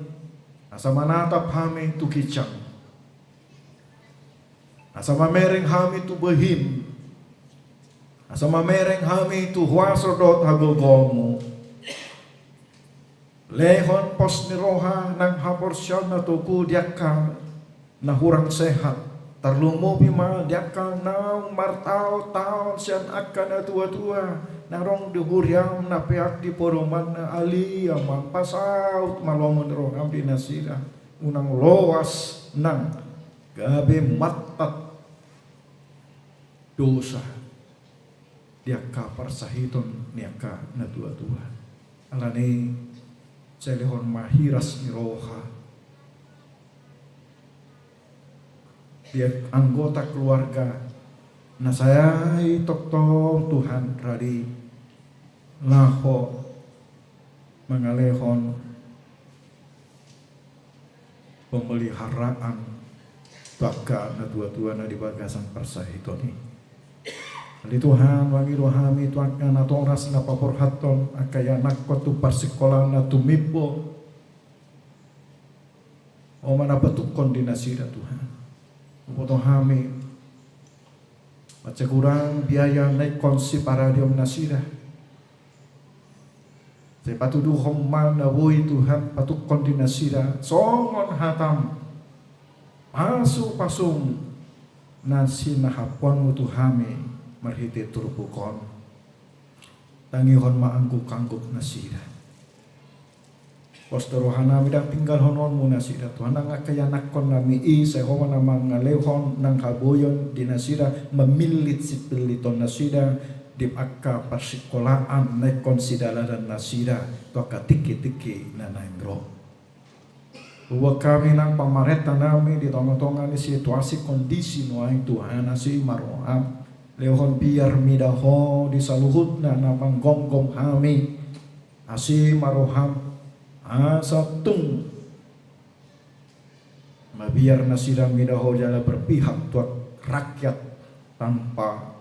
asa manatap hami tu kicang. Asa mamering hami tu behim. Asa mamereng hami tu huasrodot hagogomu. Lehon pos ni roha nang haporsyon na tuku diaka na hurang sehat. Tarlumubi ma diaka nang martao taon siyan akan na tua-tua. Narong dihuriam na piak di poroman na ali amang pasaut malomon roham di nasira. Unang loas nang gabi matat dosa. Diaka parsahiton niaka na tua-tua. Alani selehon mahiras ni roha. Dia anggota keluarga na saya tok-tok Tuhan radi laho mengalehon pemeliharaan baka na tua-tua na di bagasan parsahitoni. Di Tuhan wangi rohami tuan na toras na paporhaton akaya nakko tu parsikola na tumipo o manapatukon di nasira Tuhan. Upotong hami macam kurang biaya naik konsi paradium nasira. Saya patuduh homan na woi Tuhan patukon di nasira songon hatam pasu pasung nasi nahapon mutu hami marhite turbukon tangihon maangguk-angguk nasira. Postorohan nami dah tinggal honon mu nasira Tuhan nang kaya nakon nami sehoman namang ngalehon nang kaboyon di nasira memilit sipiliton nasira di akka persikolaan naik konsidala dan nasira to tiki-tiki na naingro. Buat kami nang pamareta nami di tongah-tongah ni situasi kondisi nuaing Tuhan nasi maroam lehon biar midaho di saluhut na namang gonggong hami asi maroham asatung mabiar nasira midaho jala berpihak tuat rakyat tanpa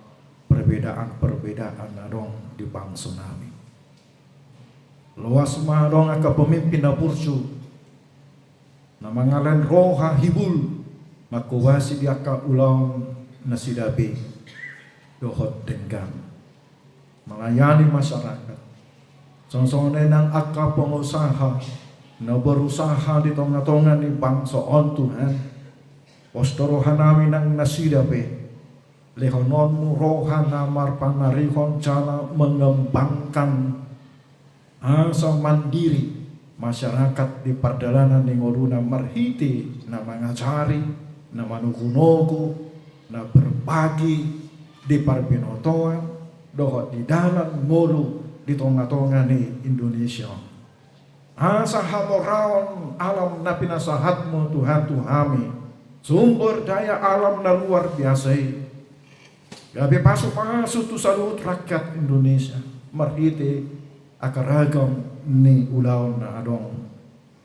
perbedaan-perbedaan narong di bangsa nami. Luas marong aka pemimpin na pursu na mangalen roha hibul makuwasi di aka ulang nasidabi dohot tenggang melayani masyarakat. Songsongan nang aka pengusaha na berusaha di tengah-tengah ni bangsa on Tuhan. Postorohan namin nang nasidabi lehonon mu rohan namar panarihon cara mengembangkan asa mandiri masyarakat di pardalanan ni ngoruna marhiti na mangacari na manugunogu na berbagi di parbinotoan dohot di dalam mulu di tengah-tengah ni Indonesia. Asa hamoraon alam na pinasahatmu Tuhan Tuhami sumber daya alam na luar biasa. Gabi pasu-pasu tu salut rakyat Indonesia marhiti akaragam ni ulaw na adong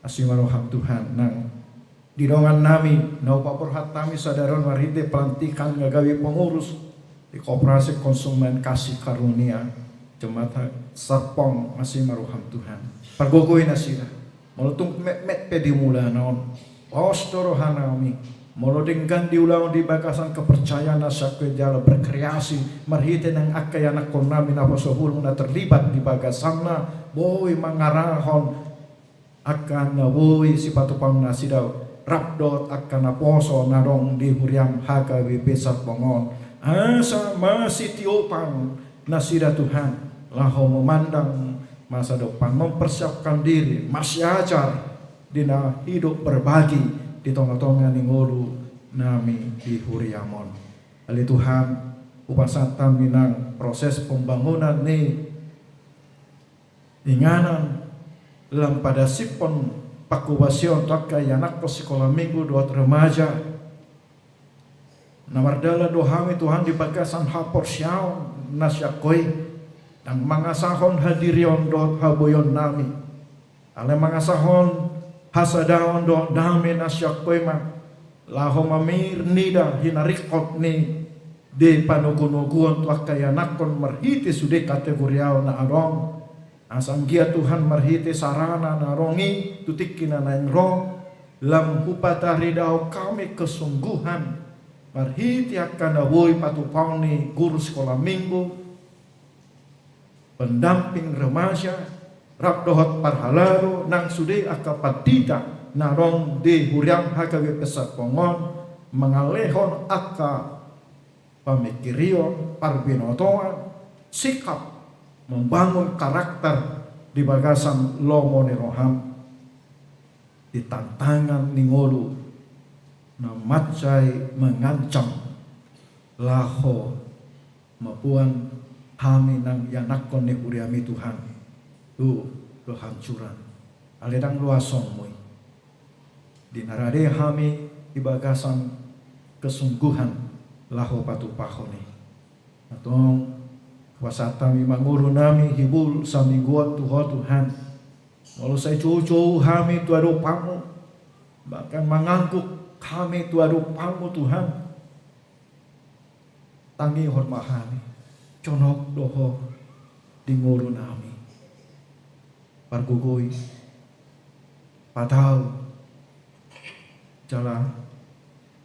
asimaroham Tuhan nang didongan nami na upaporhat nami sadaron marhiti pelantikan ngagawi pengurus di Koperasi Konsumen Kasih Karunia Jemaat Serpong masih maruham Tuhan. Pergogoy na sila. Mulutung met pedi mula naon. Postorohan nami. Muludinggan diulang di bagasan kepercayaan na sakwe jala berkreasi. Marhite ng akayanak kon nami na pasohulong na terlibat di bagasan na. Boy mangarahon. Akan na boy si patupang na sidaw. Rapdot akan na poso na rong di huriam haga wibesat pongon. Asa masih tiopang nasira Tuhan laho memandang masa depan mempersiapkan diri masih ajar dina hidup berbagi di tengah-tengah ningolu nami di huriamon. Ali Tuhan upasatan minang proses pembangunan ni inganan dalam pada sipon pakubasion tak anak po sekolah minggu dua remaja namardala dohami Tuhan di bagasan hapor siaw nasyakoi dan mangasahon hadirion dot haboyon nami ale mangasahon hasadaon dot nami nasyakoi ma laho mamir nida hinarikot ni de panugunuguan tuak kaya nakon marhiti sude kategorial na arong asanggia Tuhan marhiti sarana na rongi tutikina na rong lam hupatari daw kami kesungguhan marhiti akan dawoy patupang ni guru sekolah minggu pendamping remaja, rap dohot parhalaro nang sude akapadida narong de huriam hakawe pesat pongon mengalehon aka pamikirion parbinotoan sikap membangun karakter di bagasan lomone roham di tantangan ningolu na macai mengancam laho mapuan kami nang yanakon ni huriami Tuhan tu kehancuran aledang luasong mui di narade kami di bagasan kesungguhan laho patu pahoni atong wasatami manguru nami hibul samingguan Tuhan walau saya jauh-jauh kami tuadu pamu bahkan mengangguk kami tuadu pamu Tuhan tangi hormahani conok doho di nguru nami pargugoi padahal jala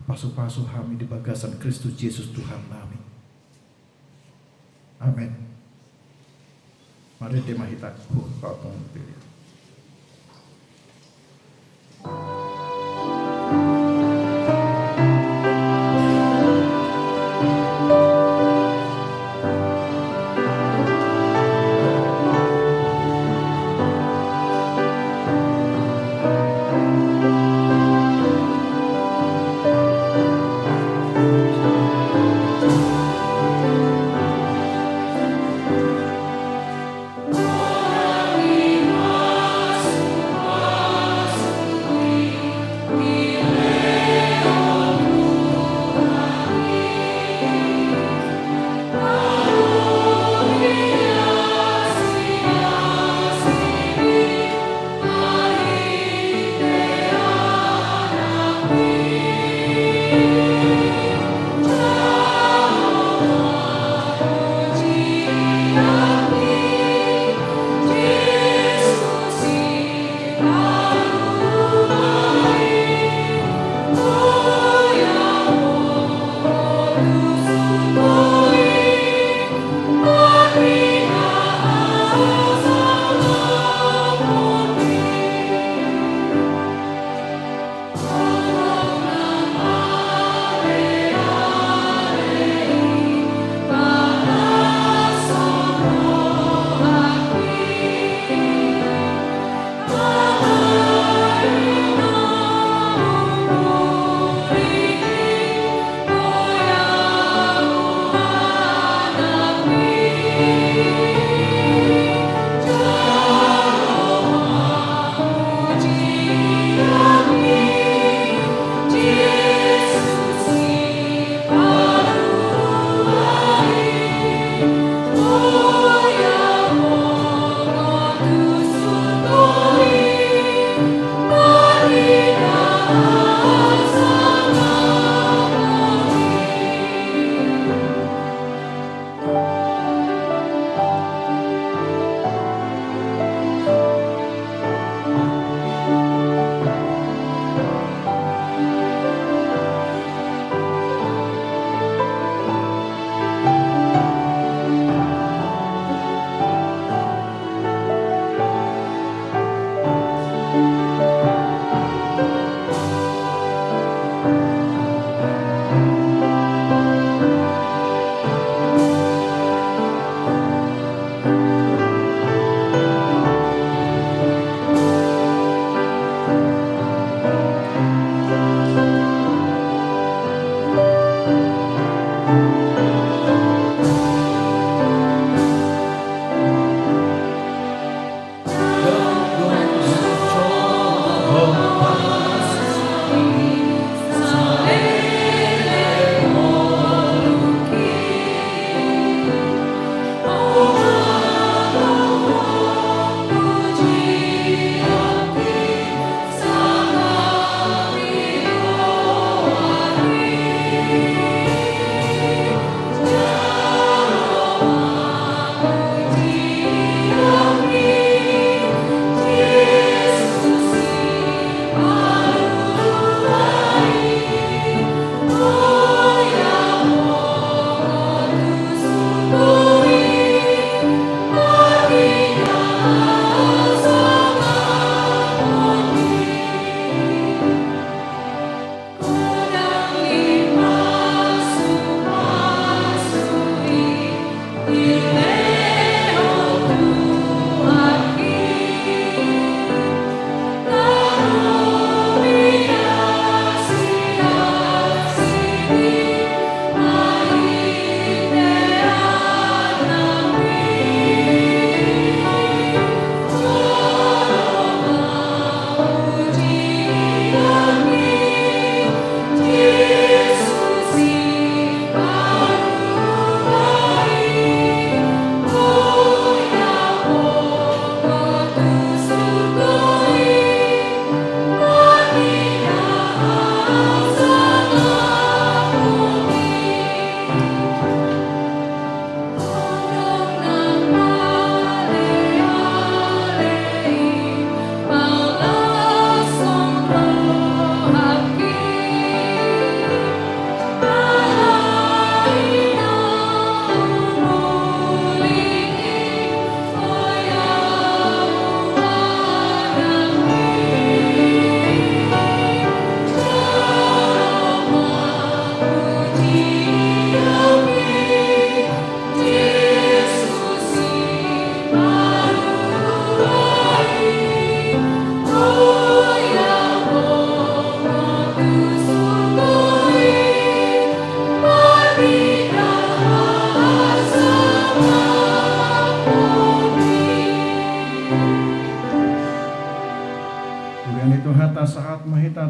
pasu-pasu kami di bagasan Kristus Yesus Tuhan nami. Amin. Mari tema kita kau pilih.
Amen.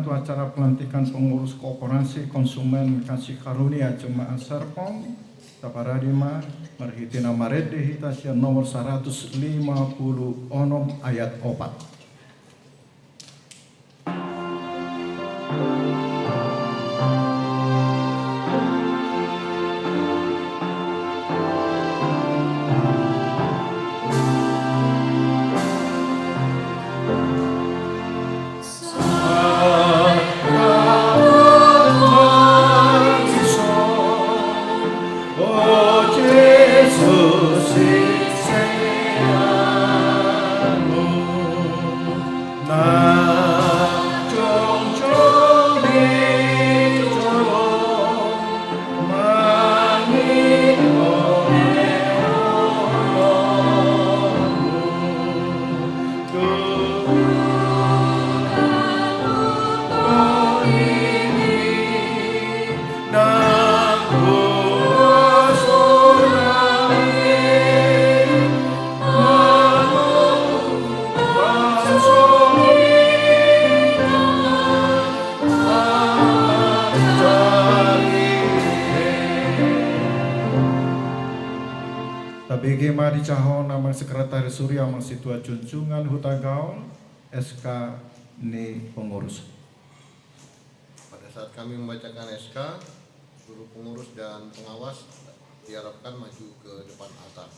tu acara pelantikan pengurus koperasi konsumen kasih karunia Jemaat Serpong Taparadima marhitina marede hitasia nomor 150 onom ayat 4. BG Madi Cahon nama Sekretaris Surya Situa Junjungan Hutagaon SK ni pengurus.
Pada saat kami membacakan SK, seluruh pengurus dan pengawas diharapkan maju ke depan altar.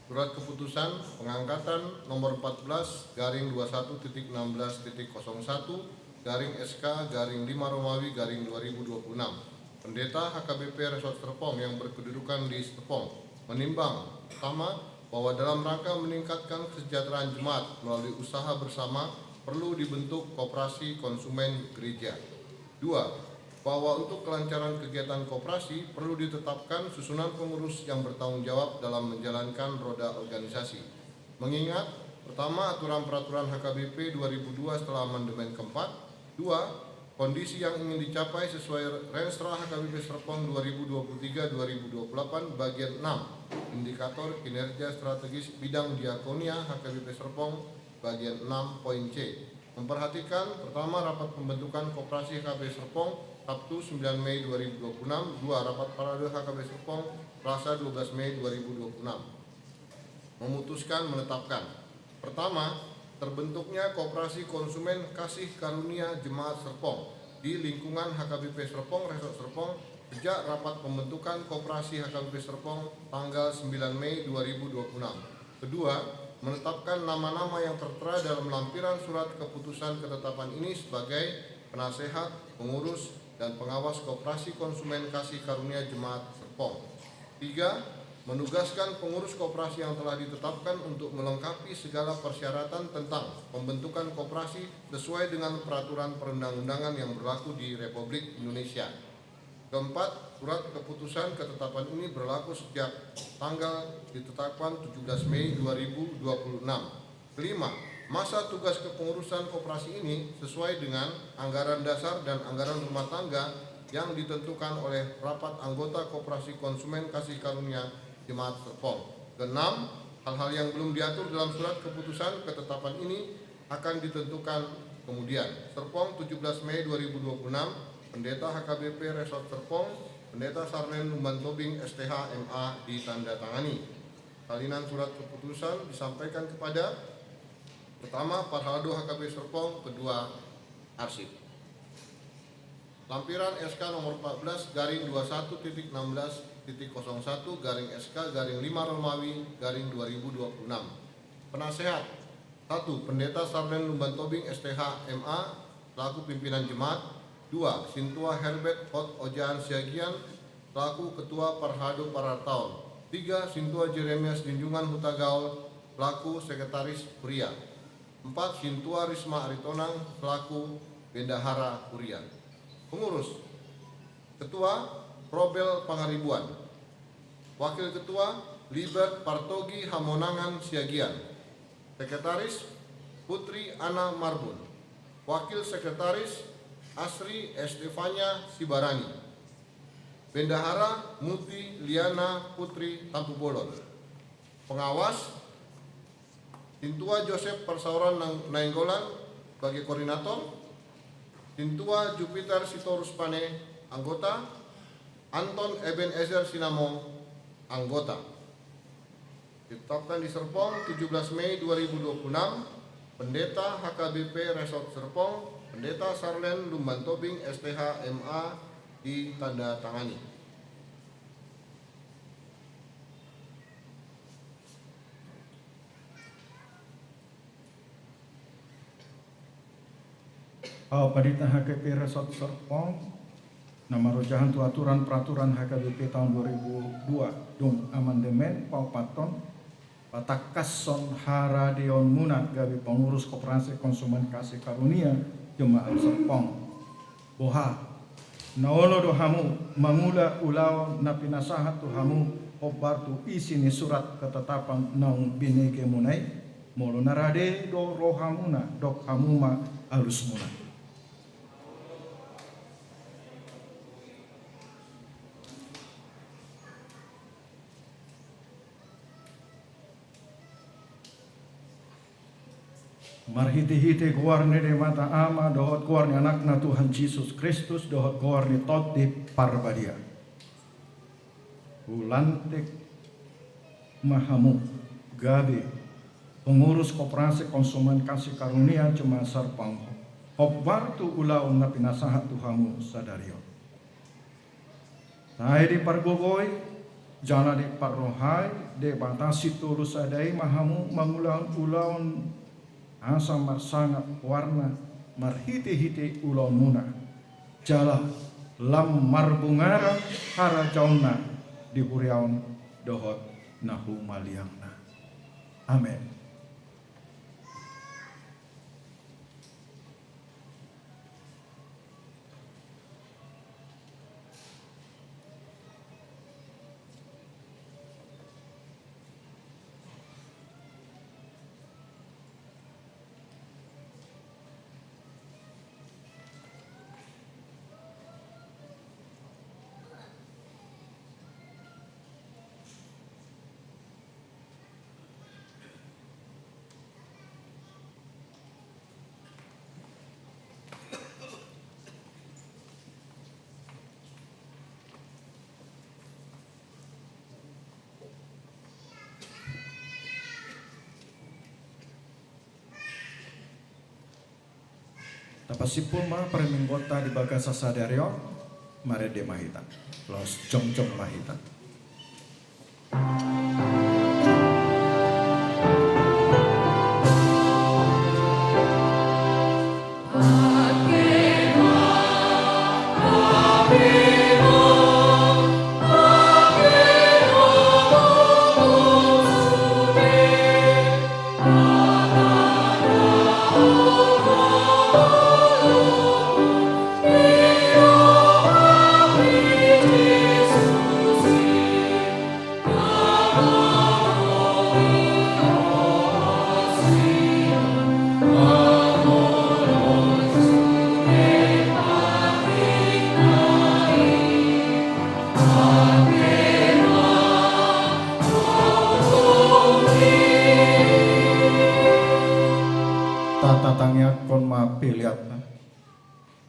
Surat keputusan pengangkatan nomor 14 garing 21.16.01 garing SK garing 5 Romawi garing 2026. Pendeta HKBP Resort Serpong yang berkedudukan di Serpong menimbang pertama bahwa dalam rangka meningkatkan kesejahteraan jemaat melalui usaha bersama perlu dibentuk koperasi konsumen gereja. 2. Bahwa untuk kelancaran kegiatan koperasi perlu ditetapkan susunan pengurus yang bertanggung jawab dalam menjalankan roda organisasi. Mengingat pertama aturan peraturan HKBP 2002 setelah amandemen keempat. 2. Kondisi yang ingin dicapai sesuai Renstra HKBP Serpong 2023-2028 bagian 6 Indikator Kinerja Strategis Bidang Diakonia HKBP Serpong bagian 6 poin C. Memperhatikan pertama rapat pembentukan koperasi HKBP Serpong Sabtu 9 Mei 2026. 2. Rapat parade HKBP Serpong Selasa 12 Mei 2026. Memutuskan menetapkan pertama terbentuknya Koperasi Konsumen Kasih Karunia Jemaat Serpong di lingkungan HKBP Serpong Resort Serpong sejak rapat pembentukan Koperasi HKBP Serpong tanggal 9 Mei 2026. Kedua, menetapkan nama-nama yang tertera dalam lampiran surat keputusan ketetapan ini sebagai penasehat, pengurus, dan pengawas Koperasi Konsumen Kasih Karunia Jemaat Serpong. 3. Menugaskan pengurus koperasi yang telah ditetapkan untuk melengkapi segala persyaratan tentang pembentukan koperasi sesuai dengan peraturan perundang-undangan yang berlaku di Republik Indonesia. Keempat, surat keputusan ketetapan ini berlaku sejak tanggal ditetapkan 17 Mei 2026. Kelima, masa tugas kepengurusan koperasi ini sesuai dengan anggaran dasar dan anggaran rumah tangga yang ditentukan oleh rapat anggota Koperasi Konsumen Kasih Karunia Jemaat Serpong. Keenam, hal-hal yang belum diatur dalam surat keputusan ketetapan ini akan ditentukan kemudian. Serpong 17 Mei 2026, Pendeta HKBP Resort Serpong, Pendeta Sarnen Lumban Tobing STH MA ditandatangani. Salinan surat keputusan disampaikan kepada pertama Parhaldo HKBP Serpong, kedua arsip. Lampiran SK nomor 14 garing 21.16.01 garing SK garing 5 Romawi garing 2026. Penasehat 1. Pendeta Sarden Lumban Tobing STH MA selaku pimpinan jemaat. 2. Sintua Herbert Hot Ojaan Siagian selaku ketua Parhado Parataon. 3. Sintua Jeremias Junjungan Hutagaul selaku sekretaris Kuria. 4. Sintua Risma Aritonang selaku bendahara Kuria. Pengurus: Ketua Robel Pangaribuan, Wakil Ketua Libert Partogi Hamonangan Siagian, Sekretaris Putri Ana Marbun, Wakil Sekretaris Asri Estefania Sibarani, Bendahara Muti Liana Putri Tampu Bolon. Pengawas Sintua Joseph Persauran Nainggolan sebagai koordinator, Tintua Jupiter Sitorus Pane, anggota. Anton Ebenezer Sinamong, anggota. Ditetapkan di Serpong 17 Mei 2026, Pendeta HKBP Resort Serpong, Pendeta Sarlen Lumban Tobing STH MA ditandatangani.
Pendeta HKBP Resort Serpong, nama rojahan tu aturan peraturan HKBP tahun 2002 dung amandemen paupaton patakason haradeon munat gabi pengurus koperasi konsumen kasih karunia jemaat Serpong boha naolo dohamu mangula ulau napinasahat tuhamu obar tu isini surat ketetapan naung binege munai molo narade do rohamuna dok hamuma alus munai. Marhiti-hiti guarni de mata ama dohot guarni anakna Tuhan Yesus Kristus dohot guarni toti parbadia. Ulantik mahamu gabi pengurus koperasi konsumen kasih karunia jemaat Serpong hobbar tu ulau na pinasahat Tuhamu sadario. Tahe di pargogoi jana di parrohai de batasi tulus adai mahamu mangulaun-ulaun asa marsangat warna marhiti-hiti ulon muna jala lam marbungara hara jauna di buriaun dohot nahu maliangna. Amin. Tapasipun ma perminggota di bagasa sadario mare de mahita los jom-jom mahita.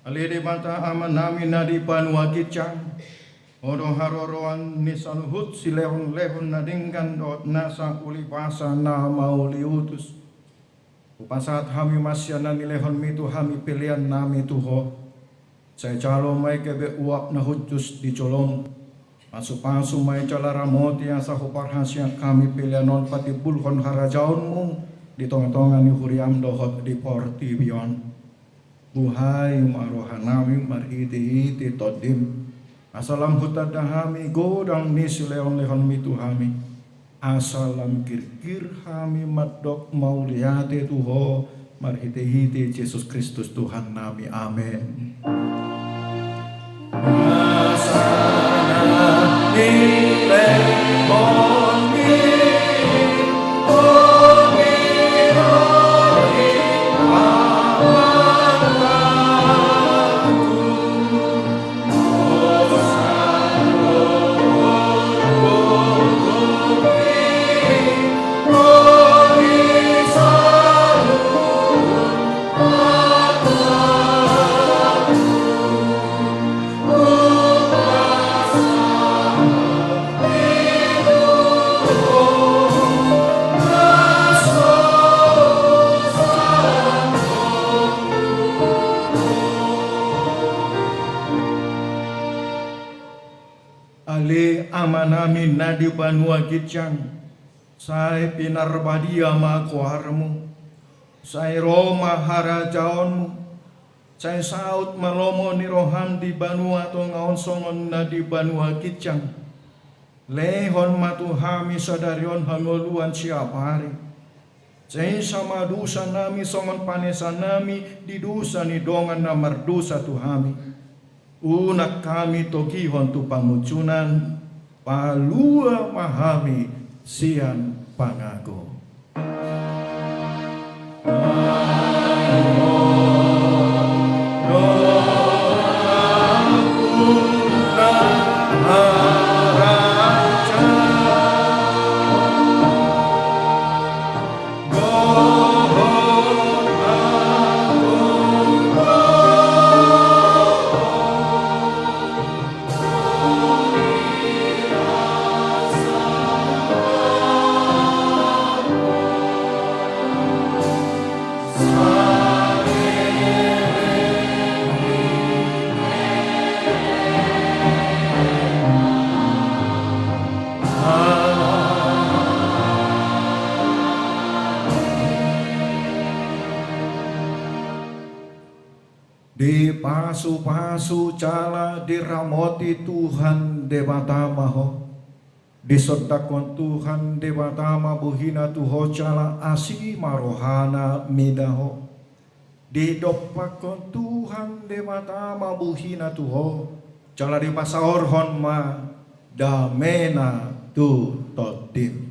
Alide mata aman nami nadi panua kicang odo haroroan nisanuhut si lehon nadingkan dot nasa uli pasa na mauli utus upasat hami masyana ni lehon mitu hami pilihan nami tuho saya calo mai kebe uap na hujus di colong pasu mai calara moti asa huparhasya kami pilihan non pati bulhon harajaunmu di tong-tongan ni huriam dohot di porti bion. Buhay marohanami marhiti-hiti todim asalam hutadahami godang nisileon lehon mitu hami asalam kirkir hami madok mauliate tuho marhiti-hiti Yesus Kristus Tuhan nami amin. Asana dilehon Ale amanami nadi banua gitjang. Sai pinarbadia ma kuarmu. Sai Roma harajaonmu. Sai saut malomo ni roham di banua to ngaon songon nadi banua gitjang. Lehon matuhami sadarion hangoluan siapa hari. Sai sama dusa nami songon panesa nami di dusa ni dongan na mardusa tuhami. Unak kami togihon tu pangucunan, palua mahami sian pangago. Di pasu-pasu cala diramoti Tuhan debata maho. Disodakon Tuhan debata buhina tuho cala asi marohana midaho. Didopakon Tuhan debata buhina tuho cala di pasaorhon ma damena tu totim.